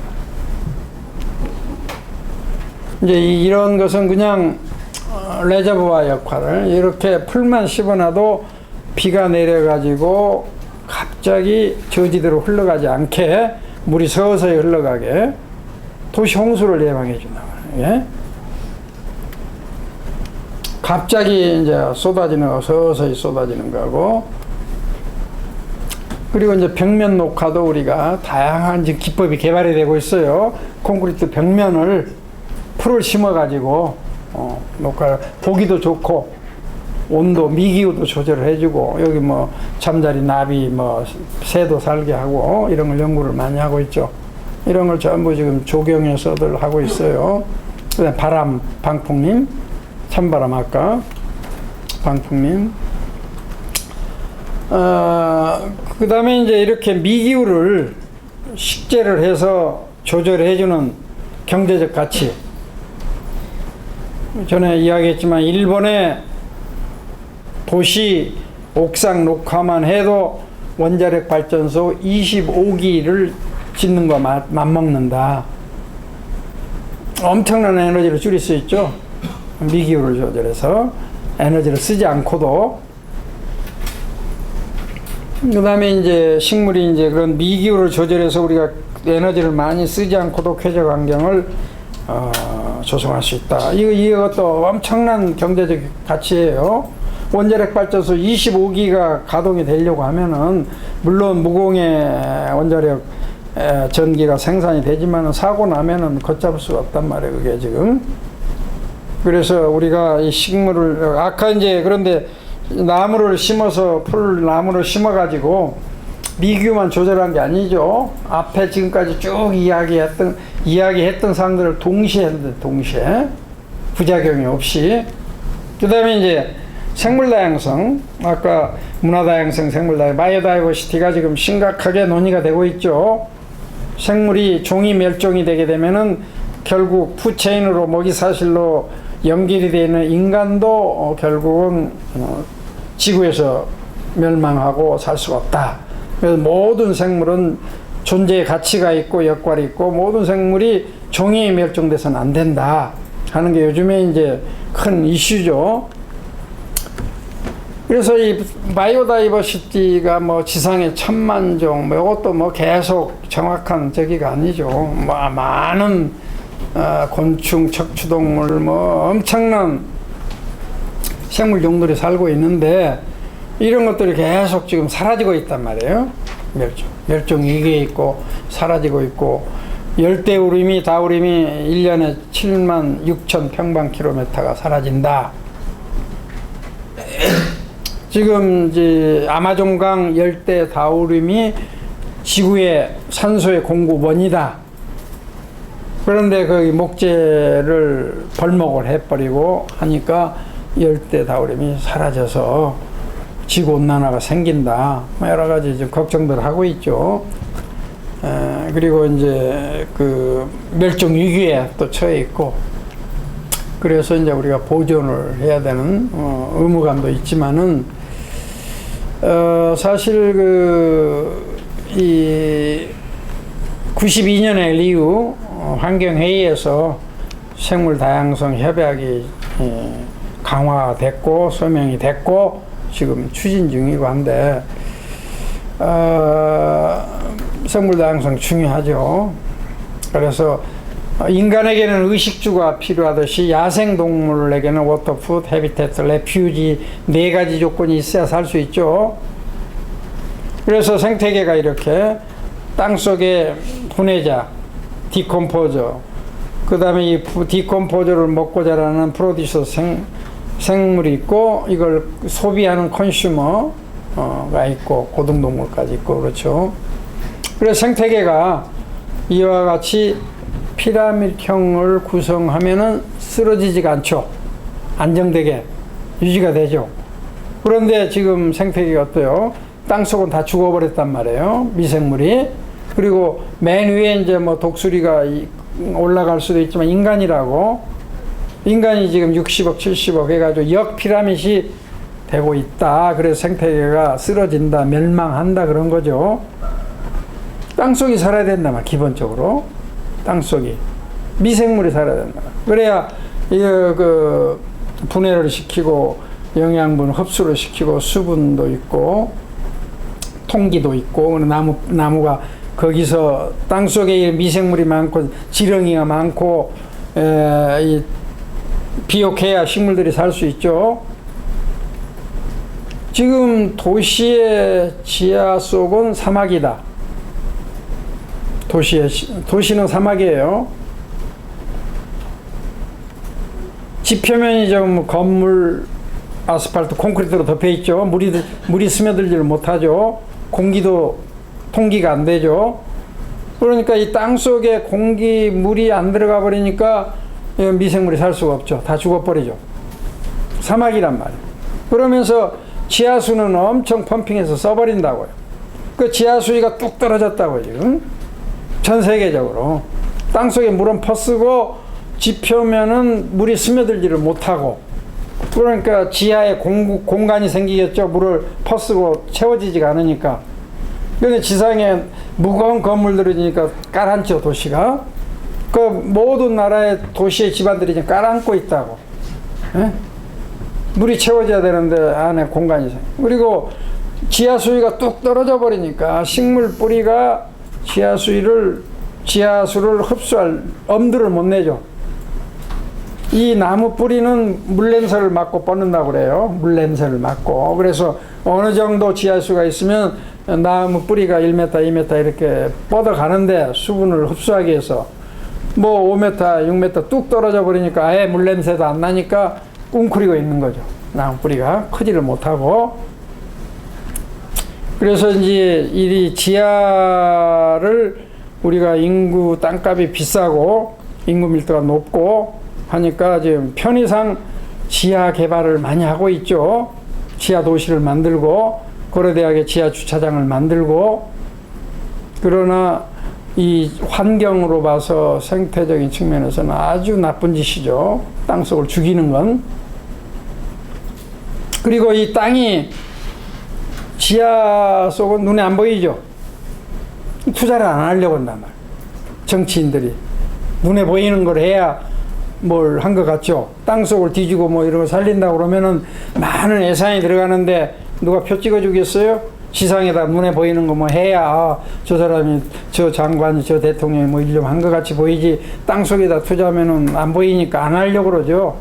이제 이런 것은 그냥 레저부아 역할을, 이렇게 풀만 씹어놔도 비가 내려가지고 갑자기 저지대로 흘러가지 않게 물이 서서히 흘러가게 도시 홍수를 예방해 준다. 예? 갑자기 이제 쏟아지는 거, 서서히 쏟아지는 거고, 그리고 이제 벽면 녹화도 우리가 다양한 지금 기법이 개발이 되고 있어요. 콘크리트 벽면을 풀을 심어가지고 녹화 보기도 좋고 온도, 미기후도 조절을 해주고, 여기 뭐 잠자리 나비 뭐 새도 살게 하고 이런 걸 연구를 많이 하고 있죠. 이런 걸 전부 지금 조경에서들 하고 있어요. 그다음에 바람, 방풍림, 찬바람 아까 방풍림. 그 다음에 이제 이렇게 미기후를 식재를 해서 조절해주는 경제적 가치. 전에 이야기했지만 일본의 도시 옥상 녹화만 해도 원자력 발전소 25기를 짓는 거 맞먹는다. 엄청난 에너지를 줄일 수 있죠. 미기후를 조절해서 에너지를 쓰지 않고도. 그 다음에 이제 식물이 이제 그런 미기후를 조절해서 우리가 에너지를 많이 쓰지 않고도 쾌적 환경을 조성할 수 있다. 이것도 엄청난 경제적 가치예요. 원자력 발전소 25기가 가동이 되려고 하면은 물론 무공해 원자력 전기가 생산이 되지만은 사고 나면은 걷잡을 수가 없단 말이에요. 그게 지금. 그래서 우리가 이 식물을 아까 이제 그런데 나무를 심어서 나무를 심어가지고 미기후만 조절한 게 아니죠. 앞에 지금까지 쭉 이야기했던 사항들을 동시에 부작용이 없이. 그 다음에 이제 생물다양성, 아까 문화다양성, 생물다양성, 바이오다이버시티가 지금 심각하게 논의가 되고 있죠. 생물이 종이 멸종이 되게 되면은 결국 푸체인으로 먹이사슬로 연결이 되는 인간도 결국은 지구에서 멸망하고 살 수가 없다. 그래서 모든 생물은 존재의 가치가 있고 역할이 있고 모든 생물이 종이 멸종돼서는 안 된다 하는 게 요즘에 이제 큰 이슈죠. 그래서 이 바이오다이버시티가 뭐 지상에 1000만 종, 뭐 이것도 뭐 계속 정확한 저기가 아니죠. 뭐 많은 곤충, 척추동물, 뭐 엄청난 생물 종들이 살고 있는데 이런 것들이 계속 지금 사라지고 있단 말이에요. 멸종 위기에 있고 사라지고 있고, 열대우림이 다우림이 1년에 7만 6천 평방킬로미터가 사라진다. 지금 이제 아마존강 열대 다우림이 지구의 산소의 공급원이다. 그런데 그 목재를 벌목을 해버리고 하니까 열대 다우림이 사라져서 지구 온난화가 생긴다. 뭐 여러 가지 좀 걱정들 하고 있죠. 그리고 이제 그 멸종 위기에 또 처해 있고, 그래서 이제 우리가 보존을 해야 되는 의무감도 있지만은 사실 이 92년의 리우 환경회의에서 생물 다양성 협약이 강화됐고 서명이 됐고 지금 추진 중이고 한데 생물 다양성 중요하죠. 그래서 인간에게는 의식주가 필요하듯이 야생동물에게는 워터, 푸드, 해비태트, 레퓨지 4가지 조건이 있어야 살 수 있죠. 그래서 생태계가 이렇게 땅속에 분해자, 디컴포저, 그 다음에 이 디컴포저를 먹고 자라는 프로듀서 생물이 있고, 이걸 소비하는 컨슈머가 있고, 고등동물까지 있고, 그렇죠. 그래서 생태계가 이와 같이 피라미드형을 구성하면은 쓰러지지가 않죠. 안정되게 유지가 되죠. 그런데 지금 생태계가 어때요? 땅속은 다 죽어버렸단 말이에요. 미생물이. 그리고 맨 위에 이제 뭐 독수리가 올라갈 수도 있지만 인간이 지금 60억, 70억 해가지고 역피라밋이 되고 있다. 그래서 생태계가 쓰러진다, 멸망한다 그런 거죠. 땅속이 살아야 된다 말 기본적으로. 땅속이 미생물이 살아야 된다. 그래야 그 분해를 시키고 영양분 흡수를 시키고 수분도 있고 통기도 있고 나무가 거기서 땅속에 미생물이 많고 지렁이가 많고 이 비옥해야 식물들이 살 수 있죠. 지금 도시의 지하 속은 사막이다. 도시는 사막이에요. 지표면이 좀 건물, 아스팔트, 콘크리트로 덮여 있죠. 물이 스며들지를 못하죠. 공기도 통기가 안 되죠. 그러니까 이 땅 속에 물이 안 들어가 버리니까 미생물이 살 수가 없죠. 다 죽어버리죠. 사막이란 말이에요. 그러면서 지하수는 엄청 펌핑해서 써버린다고요. 그 지하수위가 뚝 떨어졌다고요, 지금. 전 세계적으로. 땅 속에 물은 퍼쓰고 지표면은 물이 스며들지를 못하고, 그러니까 지하에 공간이 생기겠죠. 물을 퍼쓰고 채워지지가 않으니까. 근데 지상에 무거운 건물들이 있으니까 깔아앉죠, 도시가. 그 모든 나라의 도시의 집안들이 지금 깔아앉고 있다고. 예? 물이 채워져야 되는데 안에 공간이 생겨. 그리고 지하수위가 뚝 떨어져 버리니까 식물 뿌리가 지하수를 흡수할 엄두를 못 내죠. 이 나무 뿌리는 물냄새를 맡고 뻗는다고 그래요. 물냄새를 맡고. 그래서 어느 정도 지하수가 있으면 나무 뿌리가 1m, 2m 이렇게 뻗어가는데 수분을 흡수하기 위해서 뭐 5m, 6m 뚝 떨어져 버리니까 아예 물냄새도 안 나니까 웅크리고 있는 거죠. 나무 뿌리가 크지를 못하고. 그래서 이제 이 지하를 우리가 인구 땅값이 비싸고 인구 밀도가 높고 하니까 지금 편의상 지하 개발을 많이 하고 있죠. 지하 도시를 만들고 고려대학에 지하 주차장을 만들고. 그러나 이 환경으로 봐서 생태적인 측면에서는 아주 나쁜 짓이죠. 땅속을 죽이는 건. 그리고 이 땅이 지하 속은 눈에 안 보이죠. 투자를 안 하려고 한단 말이에요. 정치인들이 눈에 보이는 걸 해야 뭘 한 것 같죠. 땅속을 뒤지고 뭐 이런 거 살린다고 그러면은 많은 예산이 들어가는데 누가 표 찍어주겠어요? 시상에다 눈에 보이는 거 뭐 해야 저 사람이, 저 장관이, 저 대통령이 뭐 일 좀 한 것 같이 보이지, 땅속에다 투자하면은 안 보이니까 안 하려고 그러죠.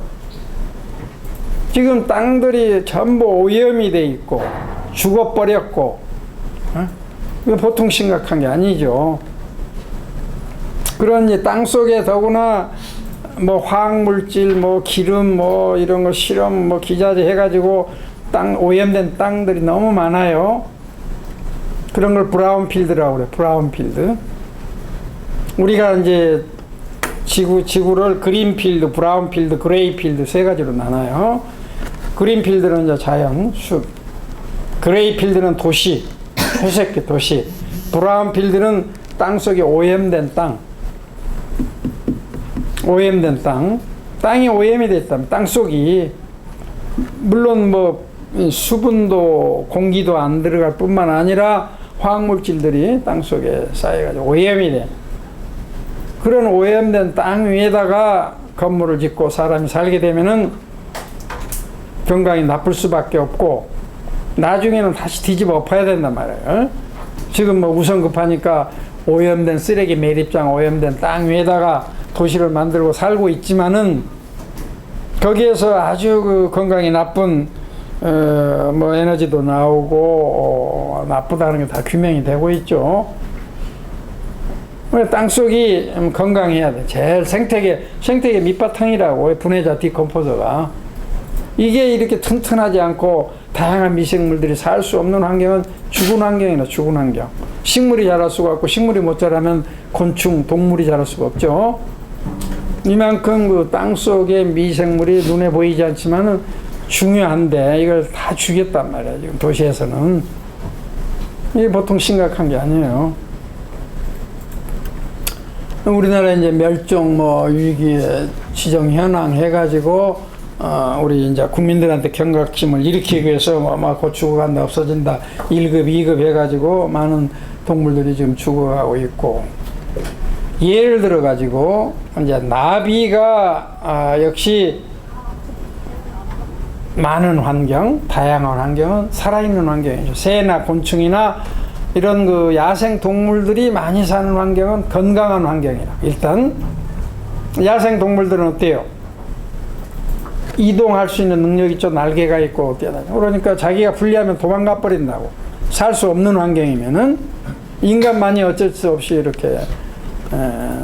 지금 땅들이 전부 오염이 돼 있고 죽어버렸고, 이거 보통 심각한 게 아니죠. 그런 이제 땅 속에 더구나 뭐 화학물질, 뭐 기름, 뭐 이런 거 실험, 뭐 기자재 해가지고 오염된 땅들이 너무 많아요. 그런 걸 브라운필드라고 그래. 브라운필드. 우리가 이제 지구를 그린필드, 브라운필드, 그레이필드 3가지로 나눠요. 그린필드는 이제 자연, 숲. 그레이 필드는 도시, 회색 도시. 브라운 필드는 땅속에 오염된 땅. 오염된 땅. 땅이 오염이 됐다면 땅속이 물론 뭐 수분도 공기도 안 들어갈 뿐만 아니라 화학물질들이 땅속에 쌓여가지고 오염이 돼. 그런 오염된 땅 위에다가 건물을 짓고 사람이 살게 되면은 건강이 나쁠 수밖에 없고 나중에는 다시 뒤집어 엎어야 된단 말이에요. 지금 뭐 우선 급하니까 오염된 쓰레기 매립장, 오염된 땅 위에다가 도시를 만들고 살고 있지만은 거기에서 아주 그 건강이 나쁜 뭐 에너지도 나오고 나쁘다는 게 다 규명이 되고 있죠. 땅속이 건강해야 돼. 제일 생태계 밑바탕이라고 분해자 디컴포저가. 이게 이렇게 튼튼하지 않고 다양한 미생물들이 살 수 없는 환경은 죽은 환경이다. 죽은 환경. 식물이 자랄 수가 없고 식물이 못 자라면 곤충, 동물이 자랄 수가 없죠. 이만큼 그 땅속의 미생물이 눈에 보이지 않지만은 중요한데 이걸 다 죽였단 말이야. 지금 도시에서는. 이게 보통 심각한 게 아니에요. 우리나라 이제 멸종 뭐 위기 지정 현황 해가지고 우리 이제 국민들한테 경각심을 일으키기 위해서 막 곧 죽어간다, 없어진다, 1급, 2급 해가지고 많은 동물들이 지금 죽어가고 있고, 예를 들어 가지고 이제 나비가 역시 많은 환경, 다양한 환경은 살아있는 환경이죠. 새나 곤충이나 이런 그 야생 동물들이 많이 사는 환경은 건강한 환경이라. 일단 야생 동물들은 어때요? 이동할 수 있는 능력이 있죠. 날개가 있고 뛰어다니고. 그러니까 자기가 불리하면 도망가 버린다고. 살 수 없는 환경이면은 인간만이 어쩔 수 없이 이렇게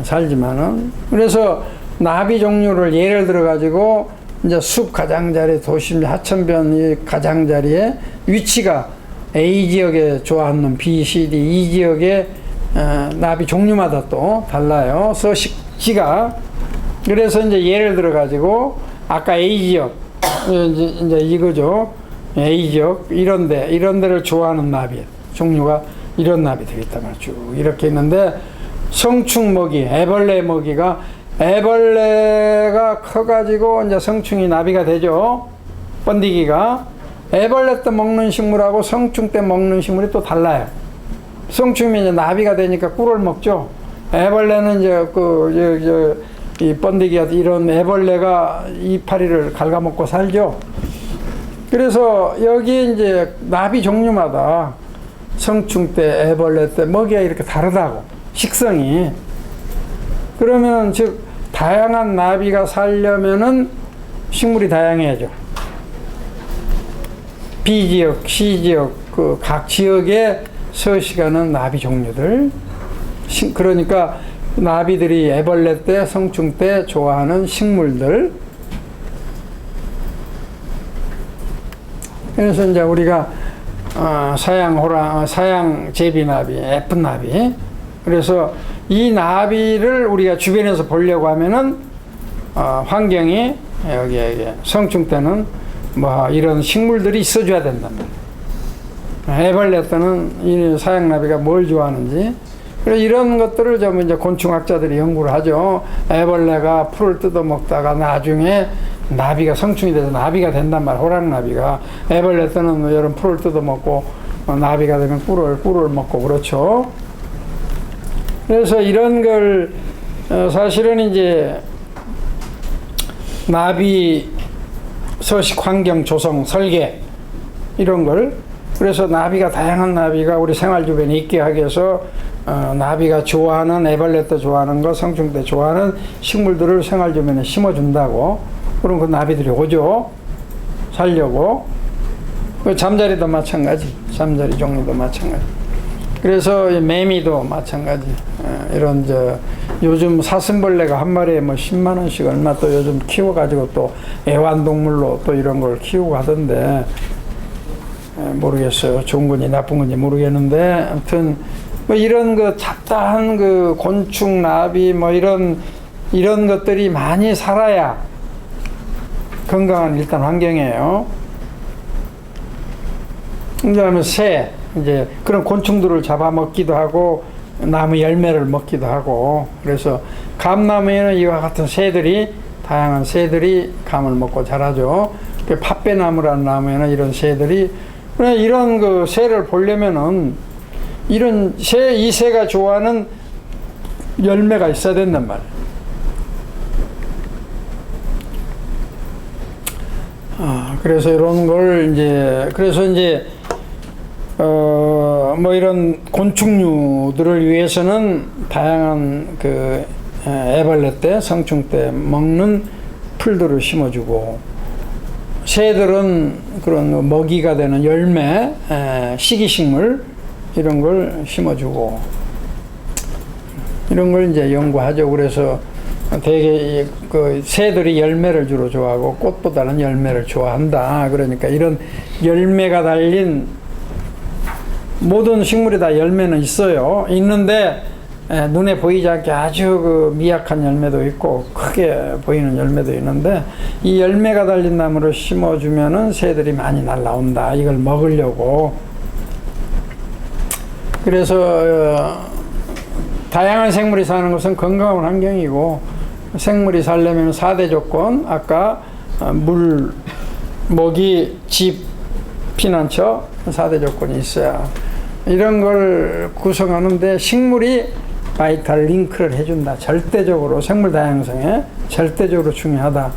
살지만은. 그래서 나비 종류를 예를 들어 가지고 이제 숲 가장자리, 도심 하천변 이 가장자리에 위치가 A 지역에 좋아하는 B, C, D, E 지역의 나비 종류마다 또 달라요. 서식지가. 그래서 이제 예를 들어 가지고 아까 A 지역 이제 이거죠. A 지역 이런 데를 좋아하는 나비 종류가 이런 나비 되겠단 말이죠. 이렇게 있는데 성충 먹이, 애벌레 먹이가 애벌레가 커가지고 이제 성충이 나비가 되죠. 번디기가. 애벌레 때 먹는 식물하고 성충 때 먹는 식물이 또 달라요. 성충이 이제 나비가 되니까 꿀을 먹죠. 애벌레는 이제 이 번데기가 이런 애벌레가 이파리를 갉아먹고 살죠. 그래서 여기 이제 나비 종류마다 성충 때, 애벌레 때 먹이가 이렇게 다르다고. 식성이. 그러면 즉 다양한 나비가 살려면은 식물이 다양해야죠. B 지역, C 지역 그 각 지역에 서식하는 나비 종류들. 그러니까 나비들이 애벌레 때, 성충 때 좋아하는 식물들. 그래서 이제 우리가 사양 제비나비, 예쁜 나비. 그래서 이 나비를 우리가 주변에서 보려고 하면은 환경이 여기 성충 때는 뭐 이런 식물들이 있어줘야 된단 말이에요. 애벌레 때는 이 사양나비가 뭘 좋아하는지. 그래서 이런 것들을 좀 이제 곤충학자들이 연구를 하죠. 애벌레가 풀을 뜯어 먹다가 나중에 나비가 성충이 돼서 나비가 된단 말이에요. 호랑나비가. 애벌레 때는 이런 풀을 뜯어 먹고 나비가 되면 꿀을 먹고 그렇죠. 그래서 이런 걸 사실은 이제 나비 서식 환경 조성 설계 이런 걸 그래서 나비가 다양한 나비가 우리 생활 주변에 있게 하기 위해서 나비가 좋아하는 애벌레 때 좋아하는 거 성충 때 좋아하는 식물들을 생활 주변에 심어준다고. 그럼 그 나비들이 오죠. 살려고. 잠자리도 마찬가지. 잠자리 종류도 마찬가지. 그래서 매미도 마찬가지. 이런 요즘 사슴벌레가 한 마리에 뭐 10만 원씩 얼마 또 요즘 키워가지고 또 애완동물로 또 이런 걸 키우고 하던데 모르겠어요. 좋은 건지 나쁜 건지 모르겠는데 아무튼 뭐 이런 그 잡다한 그 곤충, 나비 뭐 이런 것들이 많이 살아야 건강한 일단 환경이에요. 그다음에 새, 이제 그런 곤충들을 잡아먹기도 하고 나무 열매를 먹기도 하고, 그래서 감나무에는 이와 같은 새들이, 다양한 새들이 감을 먹고 자라죠. 팥배나무라는 나무에는 이런 새들이, 이런 그 새를 보려면은 이런 새, 이 새가 좋아하는 열매가 있어야 된단 말이에요. 그래서 이런 걸 이제, 그래서 이제 뭐 이런 곤충류들을 위해서는 다양한 그 애벌레 때, 성충 때 먹는 풀들을 심어주고, 새들은 그런 먹이가 되는 열매, 식이식물 이런 걸 심어주고, 이런 걸 이제 연구하죠. 그래서 되게 그 새들이 열매를 주로 좋아하고 꽃보다는 열매를 좋아한다. 그러니까 이런 열매가 달린 모든 식물이 다 열매는 있어요. 있는데 눈에 보이지 않게 아주 그 미약한 열매도 있고 크게 보이는 열매도 있는데, 이 열매가 달린 나무를 심어주면은 새들이 많이 날라온다. 이걸 먹으려고. 그래서 다양한 생물이 사는 것은 건강한 환경이고, 생물이 살려면 4대 조건, 아까 물, 먹이, 집, 피난처 4대 조건이 있어야 이런 걸 구성하는데, 식물이 바이탈 링크를 해준다. 절대적으로 생물 다양성에 절대적으로 중요하다.